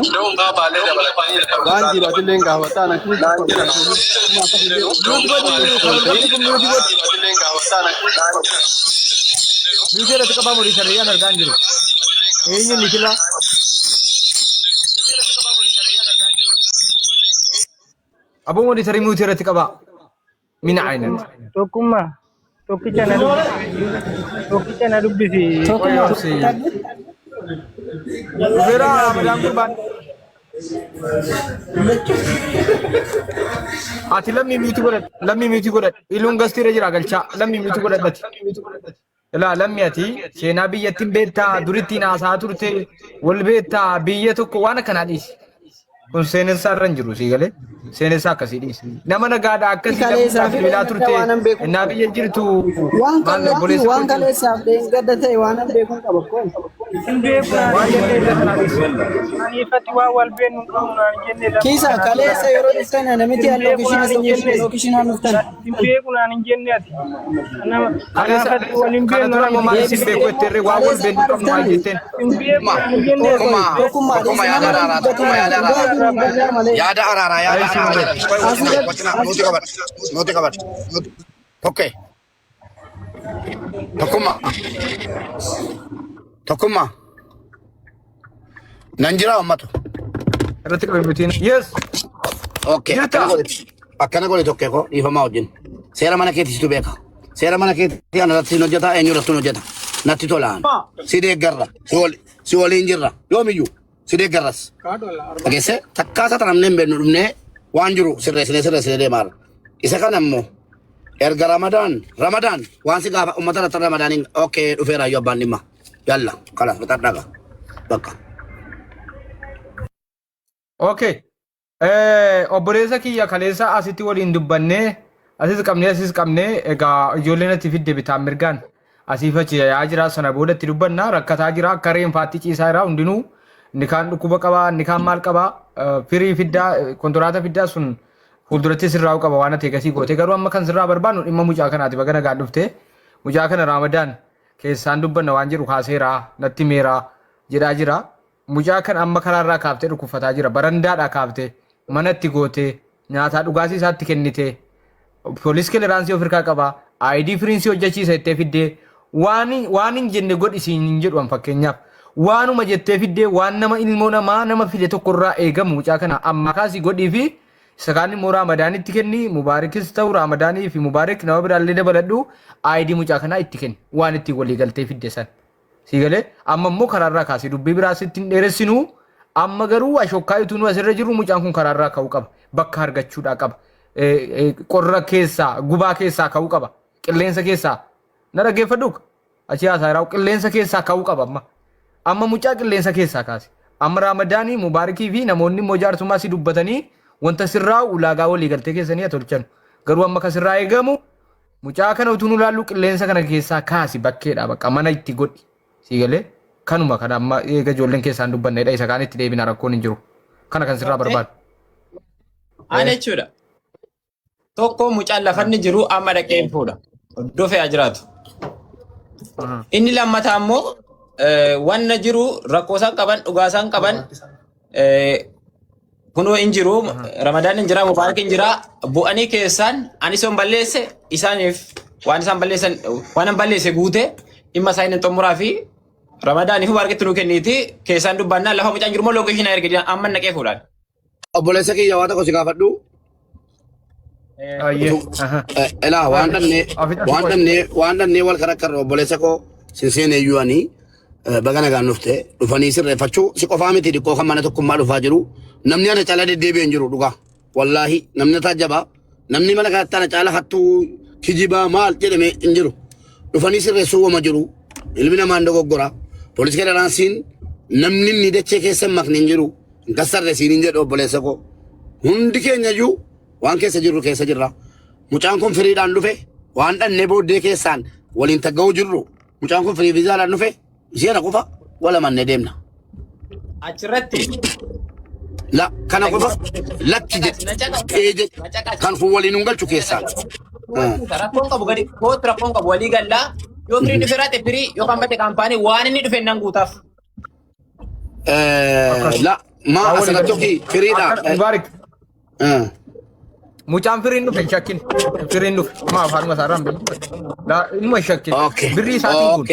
waan jiraatillee gaafataa na kun Nigeria tu kapal mudi cari yang argan jiru. Ini nikila. Abu mudi cari Nigeria tu kapal. Mina aina. Tokkummaa. Tokkicha na dubbisi. Vera bilang kurban. Ati lammi miti godhat. Ilun gastira jira galcha. Lammi miti godhat bati. Ila lammi ati seenaa biyyattiin beektaa durittiin haasaa turte wal beektaa biyya tokko waan akkanaa dhiisi. Kun seenessaa irra hin jiru sii galee seenessaa akkasii dhiisi. Nama nagaadhaa akkasii dhabbisaa bilbilaa turte innaa biyya jirtu waan kaleessaaf gadda ta'e waan beekuun qaba koon. Kiisa kaleessa yeroo dhuftan namitti lookishinaa dhuftan. Beekunaan hin jenne ati. Yaada araaraa nuti qaban. Okkee. Tokkummaa. Nan jira uummata. Irratti qabeetiin. Yes. Okkee. Akkana godhe tokkee koo dhiifamaa wajjin. Seera mana keetiisitu beeka. Seera mana keetii anarratti hin hojjeta eenyurratti hin hojjeta. Natti tolaan. Si deeggarra. Si waliin jirra. Yoomiyyuu. Si deeggarras. Dhageesse takkaasa tanamnee hin beeknu dhumnee waan jiru sirreessinee deemaarra. Isa kana immoo erga Ramadaan waan si gaafa uummata irratti Ramadaaniin okkee dhufeera yoo abbaan dhimma. Yalla kalas bitaadhaga. Bakka. Okay. Obboleessa kiyya kaleessa asitti waliin dubbannee asis qabnee egaa ijoolleen itti fidde bitaan mirgaan asii fachi yaa jira sana boodatti dubbannaa rakkataa jira akka reenfaatti ciisaa irraa hundinuu nikaan dhukkuba qabaa nikaan maal qabaa firii fiddaa kontiraata fiddaa sun fuulduratti sirraa'u qaba waan ta'e gasii goote garuu amma kan sirraa barbaannu dhimma mucaa kanaati bagana gaan dhufte mucaa kana Ramadaan keessaan dubbanna waan jedhu kaaseeraa natti meeraa jedhaa jira mucaa kan amma karaarraa kaaftee dhukkufataa jira barandaadhaa kaaftee manatti gootee nyaataa dhugaatii isaatti kennitee poolis kileransii ofirkaa qabaa ID firiinsii hojjechiisa jettee fiddee waan hin jenne godhisiin hin jedhuan fakkeenyaaf waanuma jettee fiddee waan nama ilmoo nama fide tokkorraa eegamu mucaa kana amma kaasii godhii fi Sakaani moo Raamadaanitti kenni Mubaarikis ta'u Raamadaanii fi Mubaarik nama biraallee dabaladhu ID mucaa kanaa itti kenni waan itti walii galtee fidde san. Siigalee amma immoo karaarraa kaasee dubbii biraas ittiin dheeressinu amma garuu ashokkaa ituu nu asirra jiru mucaan kun karaarraa ka'uu qaba bakka argachuudhaa qaba. Qorra keessaa gubaa keessaa ka'uu qaba qilleensa keessaa na dhaggeeffadhuuka achi haasaa qilleensa keessaa ka'uu qaba amma mucaa qilleensa keessaa kaase amma Raamadaanii Mubaarikii fi namoonni immoo jaarsummaa si dubbatanii wanta sirraa ulaagaa walii galtee keessanii tolchan garuu amma ka sirraa eegamu mucaa kana utuu nu laallu qilleensa kana keessaa kaasi bakkeedha bakka mana itti godhi siigalee kanuma kana amma eega ijoolleen keessaan dubbannedha isa kaan itti deebina rakkoon hin jiru kana kan sirraa barbaadu. Ani jechuudha. Tokko mucaan lafanni jiru amma dhaqeen fuudha. Iddoo fe'aa jiraatu. Inni lammataa ammoo wanna jiru rakkoosaan qaban dhugaasaan qaban kunoo hin jiru Ramadaan hin jira Mubaarak hin jira bu'anii keessaan ani son balleesse isaaniif waan isaan balleessan waan an balleesse guute dhimma isaa hin xumuraa fi Ramadaaniif Mubaarakitti nuu kenniiti keessaan dubbannaa lafa mucaan jiru moo lookeeshinaa erge amma naqee fuudhaan. Obboleessa kiyya waa tokko si gaafadhu. Elaa waan dhabnee wal karakkarra obboleessa koo sinseenee yu'anii baga nagaan dhufte dhufanii sirreeffachuu si qofaa miti dhiqqoo kan mana tokkummaa dhufaa jiru namni ana caalaa deddeebi'ee hin jiru dhugaa wallaahi namni taajjabaa namni mana kanatti ana caalaa hattuu kijibaa maal jedhame hin jiru dhufanii sirreessuu wama jiru ilmi namaan dogoggora poolisii keedaraansiin namni inni dachee keessa hin makne hin jiru hin kassarreesiin hin jedhu obboleessa koo hundi keenyayyuu waan keessa jirru keessa jirra mucaan kun firiidhaan dhufe waan dhannee booddee keessaan waliin tagga'uu jirru mucaan kun firii viizaadhaan dhufe isheen qofa wala manne deemna. Achirratti. La kana qofa lakki jedhe kan kun waliin hin galchu keessaan. Rakkoon qabu gadi kootu rakkoon qabu walii gallaa yoo firii dhufe raate firii yookaan bate kaampaanii waan inni dhufe nan guutaaf. La maa asirratti yookiin firiidha. Mubaarik. Mucaan firiin dhufe shakkin firiin dhufe maaf harma isaarraan beeku ilma shakkin birrii isaatiin kun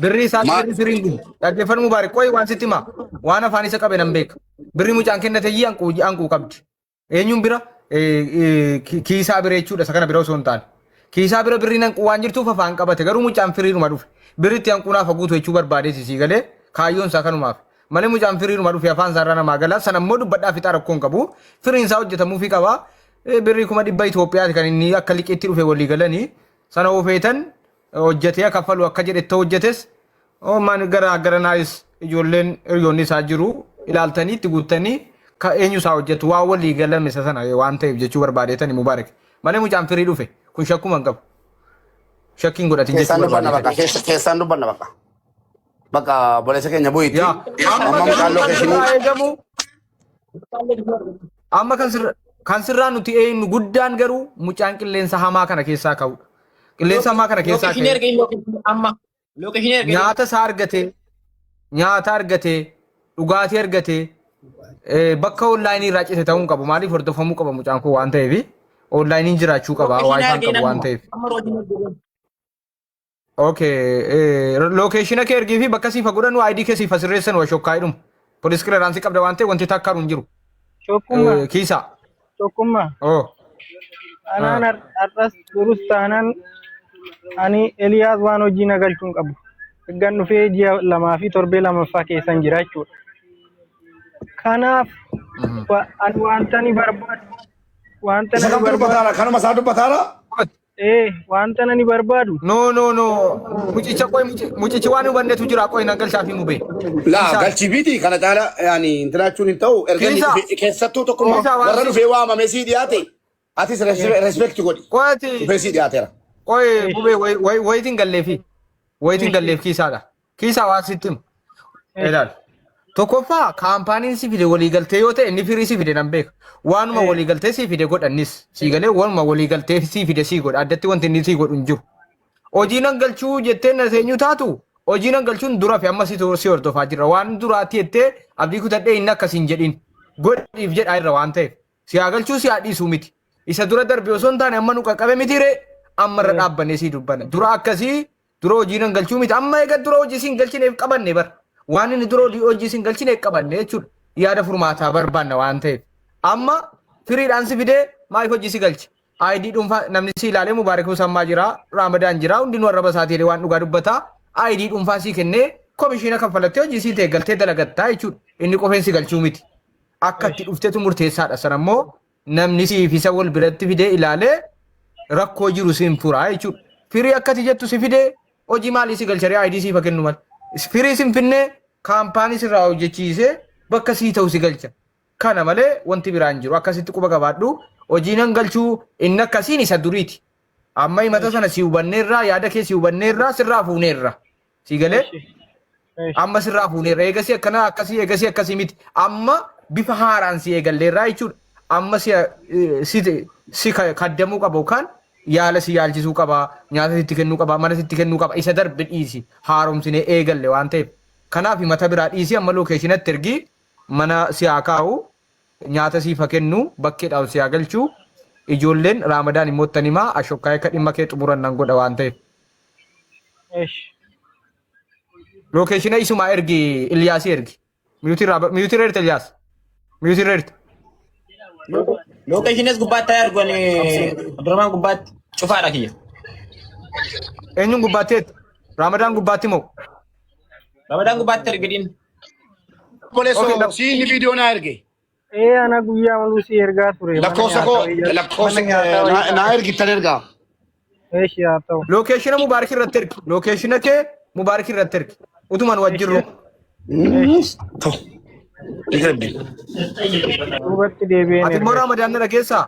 birrii isaatiin firiin kun dhaggeeffatu Mubaarik qoyi waan sitti himaa waan afaan isa qabe nan beeka birrii mucaan kennate hanquu qabdi eenyuun bira kiisaa bira jechuudha isa kana bira osoo hin taane kiisaa bira birriin hanquu waan jirtuuf afaan qabate garuu mucaan firiinuma dhufe birritti hanquunaaf haguutu jechuu barbaadeesi sii galee kaayyoon isaa kanumaaf malee mucaan firiinuma dhufe afaan isaarraa namaa galaa sana immoo dubbadhaa fixaa rakkoon qabu firiin isaa hojjetamuufi qabaa. Birrii kuma dhibba Itoophiyaati kan inni akka liqeetti dhufe walii galanii sana ofeetan hojjetee kaffalu akka jedhetti hojjetes maan garanaayis ijoolleen hiriyoonni isaa jiru ilaaltanii itti guuttanii eenyu isaa hojjetu waa walii galame isa sana waan ta'eef jechuu barbaadeetani Mubaarak malee mucaan firii dhufe kun shakkuma hin qabu shakkiin godhatin jechuu barbaadeetani. Keessaan dubbanna bakka boleessa keenya bu'iitti amma mucaan lookeeshinii. Amma kan sirraa nuti eenyu guddaan garuu mucaan qilleensa hamaa kana keessaa ka'udha. Qilleensa hamaa kana keessaa ka'e nyaata isaa argatee dhugaatii argatee bakka onlaayinii irraa cite ta'uu qabu maaliif hordofamuu qaba mucaan kun waan ta'eef onlaayiniin jiraachuu qaba waayifaan qabu waan ta'eef. Lookeeshina kee ergii fi bakka siifa godhanu ID kee siifa sirreessan waa shokkaa'idhuma. Poolis kileeraansii qabda waan ta'eef wanti takkaru hin jiru. Kiisa. Tokkummaa. Anaan har'as durus taanaan ani Eliyaas waan hojii na galchuun qabu. Eeggan dhufee ji'a lamaa fi torbee lamaffaa keessan jira jechuudha. Kanaaf ani wanta ni barbaadu. Wanta ni barbaadu. Kanuma isaa dubbataara. Wanta ni barbaadu. No. Mucichi waan hubannetu jira qoy na galchaa fi mubee. Laa galchi biti kana caala yaani intalaachuun hin ta'u erga keessattuu tokkummaa warra dhufee waamame sii dhiyaate atis respect godhi. Qoyati. Dhufee sii dhiyaateera. Qoy mubee wayitiin galleefi. Wayitiin galleef kiisaadha. Kiisaa waan sitti himu. Ilaal. Tokkoffaa kaampaaniin si fide waliigaltee yoo ta'e inni firii si fide nan beeka. Waanuma waliigaltee si fide godhannis si galee waanuma waliigaltee si fide si godha addatti wanti inni si godhu hin jiru. Hojii nan galchuu jettee na seenyu taatu hojii nan galchuun dura fi amma si hordofaa jira waan duraatti jettee abdii kutadhee inni akkasiin jedhin godhiif jedhaa irra waan ta'eef si haa galchuu si haa dhiisuu miti. Isa dura darbe osoo hin taane amma nu qaqqabe miti ree amma irra dhaabbannee si dubbanna dura akkasii dura hojii nan galchuu miti amma eega dura hojii siin galchineef qabanne bara. Waan inni dura hojii siin galchineef qabanne jechuudha yaada furmaataa barbaanna waan ta'eef amma firiidhaan si fidee maaliif hojii si galche ID dhuunfaa namni si ilaalee mubaarak musammaa jira Ramadaan jira hundinuu arraba isaatii waan dhugaa dubbataa ID dhuunfaa si kennee komishina kaffalattee hojii si teeggaltee dalagattaa jechuudha inni qofeen si galchuu miti akka itti dhufteetu murteessaadha san ammoo namni siif isa wal biratti fidee ilaalee rakkoo jiru siin furaa jechuudha firii akkati jettu si fidee hojii maalii si galcharee ID siifa kennu mal firii sin finnee kaampaanii sirraa hojjechiisee bakka sii ta'u si galcha kana malee wanti biraan jiru akkasitti quba qabaadhu hojii nan galchuu inni akkasiin isa duriiti amma himata sana si hubanneerraa yaada kee si hubanneerraa sirraa fuuneerra si galee amma sirraa fuuneerra eegasii akkana akkasii akkasii miti amma bifa haaraan si eegalleerraa jechuudha amma si kaddamuu qabu kan yaala si yaalchisuu qaba nyaata sitti kennuu qaba mana sitti kennuu qaba isa darbe dhiisi haaromsinee eegalle waan ta'eef kanaaf himata biraa dhiisi amma lookeeshinatti ergi mana si haa kaa'u nyaata siifa kennu bakkeedhaan si haa galchuu ijoolleen Ramadaan immoo tanimaa ashokkaa akka dhimma kee xumuran nan godha waan ta'eef. Lookeeshina isumaa ergi Ilyaasii ergi miyuutii reerta Ilyaas miyuutii reerta. Lookeeshines gubbaatti argan Abdurrahman gubbaatti cufaadha kiyya. Eenyuun gubbaatteet Ramadaan gubbaatti moo? Ramadaan gubbaatti ergidin. Bolesso siin video na erge. ana guyyaa maluu si ergaa ture. Lakkoofsa na ergitan ergaa. Eeshi haa ta'u. Lookeeshina Mubaarak irratti ergi. Lookeeshina kee Mubaarak irratti ergi. Utumaan wajjirru. Duubatti deebi'een. Ati immoo Ramadaan na dhageessaa?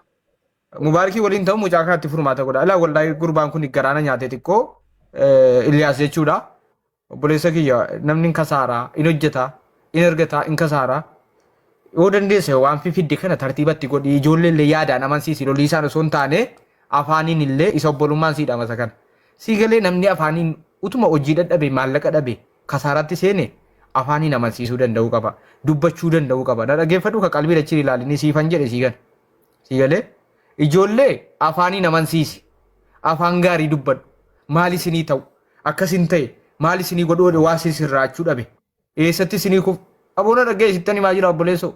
Mubaarakii waliin ta'u mucaa kanatti furmaata godha. Alaa wallahi gurbaan kun garaana nyaatee xiqqoo Iliyaas jechuudha. Obboleessa kiyya namni kasaaraa in hojjeta in ergata in kasaaraa. Yoo dandeesse waan fifidde kana tartiibatti godhi ijoollee illee yaadaan amansiisi lolii isaan osoo hin taane afaaniin illee isa obbolummaan siidha masa kana. Si galee namni afaaniin utuma hojii dadhabe maallaqa dhabe kasaaraatti seene afaaniin amansiisuu danda'uu qaba. Dubbachuu danda'uu qaba. Dhaggeeffadhu ka qalbii dachii ilaalini siifan jedhe si gana. Si galee ijoollee afaaniin amansiisi. Afaan gaarii dubbadhu. Maali isinii ta'u? Akkasin ta'e maali isinii godhuu waa sirraachuu dhabe? Eessatti isinii kuf aboona dhagee sittani maa jira obboleesso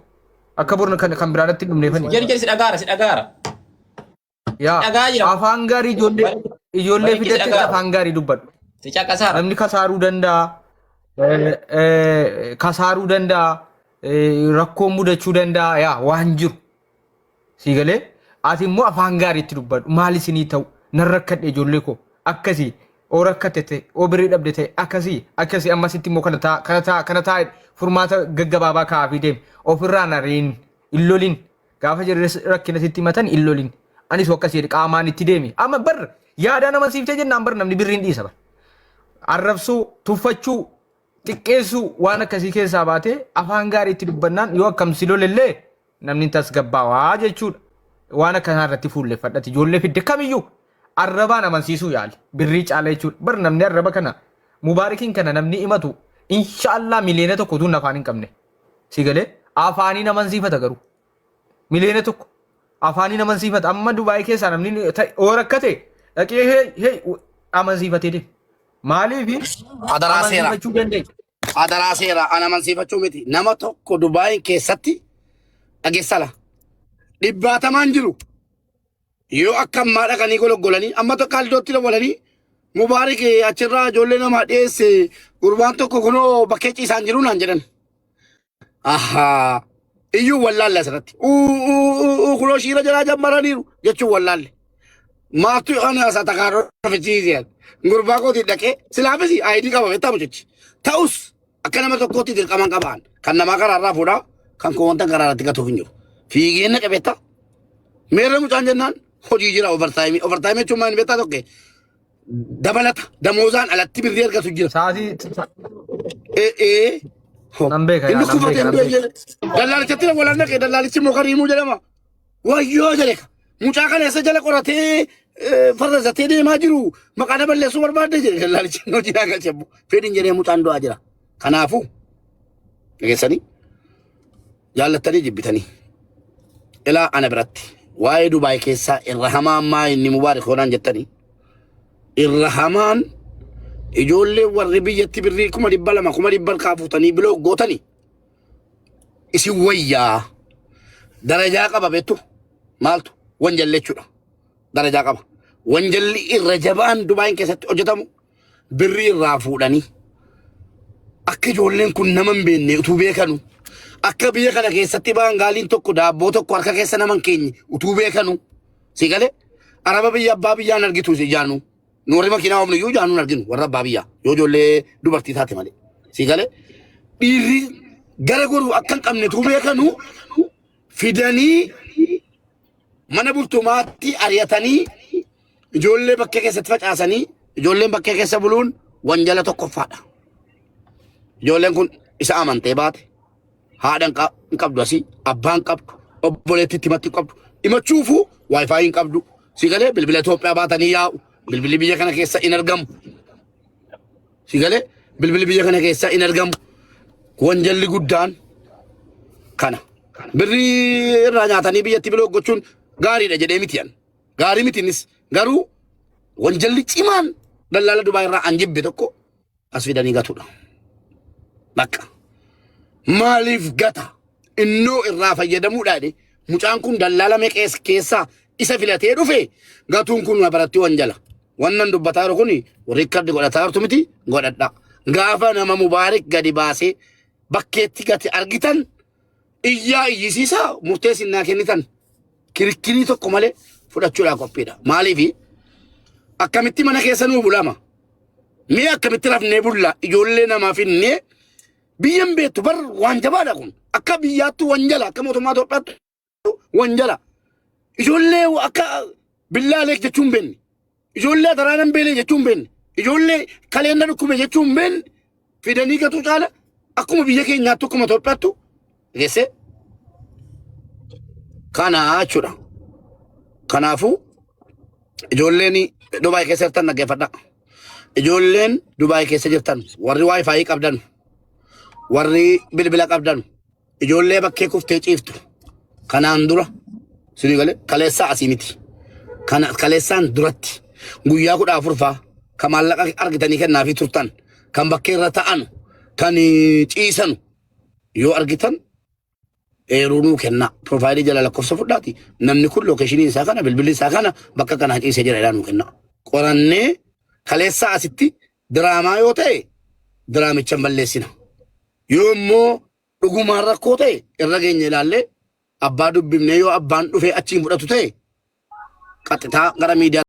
akka borna kan biraadatti dhumneefani. Jeri si dhagaara. Yaa afaan gaarii ijoollee fidetti afaan gaarii dubbadhu. Si caqasaa. Namni kasaaruu danda'a rakkoon mudachuu danda'a yaa waan jiru. Si galee ati immoo afaan gaariitti dubbadhu maali isinii ta'u nan rakkadhe ijoollee koo akkasii oo rakkate ta'e oo birrii dhabde ta'e akkasii ammasitti immoo kana taa'e furmaata gaggabaabaa kaa'aafii deeme ofirraa nariin illoliin gaafa jirre rakkina sitti himatan illoliin anis akkasii qaamaan itti deeme amma bar yaadaan amansiiftee jennaan bar namni birriin dhiisa bar arrabsuu tuffachuu xiqqeessuu waan akkasii keessaa baatee afaan gaariitti dubbannaan yoo akkamsi lolellee namni tasgabbaawaa jechuudha waan akkanaa irratti fuulleffadhati ijoollee fidde kamiyyuu arrabaan amansiisuu yaali birrii caala jechuudha bar namni arraba kana mubaarikiin kana namni himatu inshallah miliyoona tokko tun afaan hin qabne si galee afaaniin amansiifata garuu miliyoona tokko afaaniin amansiifata amma Dubaayii keessaa namni oo rakkate dhaqee amansiifatee deema maaliif adaraa seera ana amansiifachuu miti nama tokko Dubaayii keessatti dhageessala dhibbaatamaan jiru yoo akka ammaa dhaqanii gologgolanii amma tokko haldootti dabalanii Mubaarik achirraa ijoollee namaa dhiyeesse gurbaan tokko kunoo bakkee ciisaan jiru naan jedhan. Iyyuu wallaalle asirratti. Kunoo shiira jalaa jammaraniiru jechuun wallaalle. Maattu ana asa takaaroo fichiiseen gurbaa kooti dhaqee silaafis ayidii qaba beektaa mucichi. Ta'us akka nama tokkootti dirqaman qabaan kan namaa karaarraa fuudhaa kan koowwanta karaarratti gatuuf hin jiru. Fiigeenna qabeetta. Meerra mucaan jennaan hojii jira overtime jechuun maal beektaa tokkee. Dabalata damoozaan alatti birrii argatu jira. Sa'aatii nan beeka dallaalichatti walaan dhaqee dallaalichi immoo kariimuu jedhama. Wayyoo jedheka mucaa kana eessa jala qoratee farrasatee deemaa jiru maqaa daballeessuu barbaadde jedhe dallaalichi hojii galche fedhiin jedhee mucaan du'aa jira. Kanaafuu dhageessanii jaallattanii jibbitanii ilaa ana biratti waa'ee Dubaay keessaa irra hamaa ammaa inni Mubaarik hoonaan jettanii irra hamaan ijoollee warri biyyatti birrii 200 200 kaafuutanii biloo gootanii isin wayyaa darajaa qaba beektu maaltu wanjallee jechuudha darajaa qaba wanjalli irra jabaan Dubaayin keessatti hojjetamu birrii irraa fuudhanii akka ijoolleen kun nama hin beekne utuu beekanu akka biyya kana keessatti ba'an gaaliin tokko daabboo tokko harka keessa naman keenye utuu beekanu si galee araba biyya abbaa biyyaan argitu si jaanu nuurri makiinaa oomnu iyyuu jaanu arginu warra abbaa biyyaa yoo ijoollee dubartii taate malee si galee dhiirri gara godhu akka hin qabne utuu beekanu fidanii mana bultumaatti ari'atanii ijoollee bakkee keessatti facaasanii ijoolleen bakkee keessa buluun wanjala tokkoffaadha. Ijoolleen kun isa amantee baate haadha hin qabdu asii abbaan qabdu obboleetti himatti qabdu himachuufu waayifaayi hin qabdu si galee bilbila Itoophiyaa baatanii yaa'u bilbilli biyya kana keessa hin argamu si galee bilbilli biyya kana keessa hin argamu wanjalli guddaan kana birrii irraa nyaatanii biyyatti biloo gochuun gaariidha jedhee mitiyan gaarii mitiinis garuu wanjalli cimaan dallala Dubaay irraa anjibbe tokko as fidanii gatudha. Bakka maaliif gata innoo irraa fayyadamuudhaani mucaan kun dallala meeqees keessaa isa filatee dhufe gatuun kun baratti wanjala wannan dubbataa jiru kuni riikardi godhataa jirtu miti godhadha gaafa nama Mubaarik gadi baasee bakkeetti gati argitan iyyaa iyyisiisa murteessinnaa kennitan kirikkirii tokko malee fudhachuudhaaf qophiidha maaliifi akkamitti mana keessa nuu bulama mee akkamitti rafnee bulla ijoollee namaa finnee biyyan beektu bar waan jabaadha kun akka biyyaattu wanjala akka mootummaa Itoophiyaattu wanjala ijoollee akka billaalee jechuun beekni ijoollee daraanan beelee jechuun beekni ijoollee kaleenda dhukkube jechuun beekni fidanii gatuu caala akkuma biyya keenyaattu akkuma Itoophiyaattu geesse kana jechuudha kanaafuu ijoolleen Dubaay keessa jirtan dhaggeeffadha ijoolleen Dubaay keessa jirtan warri waayifaayi qabdan warri bilbila qabdan ijoollee bakkee kuftee ciiftu kanaan dura sinii galee kaleessaa asii miti kana kaleessaan duratti guyyaa 14 kan maallaqa argitanii kennaafi turtan kan bakkee irra ta'an kan ciisanu yoo argitan eeruunuu kenna profaayilii jala lakkoofsa fudhaati namni kun lookeeshinii isaa kana bilbilli isaa kana bakka kana ciisee jira jedhaan kenna qorannee kaleessaa asitti diraamaa yoo ta'e diraamichaan balleessina. Yoo immoo dhugumaan rakkoo ta'e irra geenye ilaallee abbaa dubbifnee yoo abbaan dhufee achiin fudhatu ta'e qaxxitaa gara miidiyaa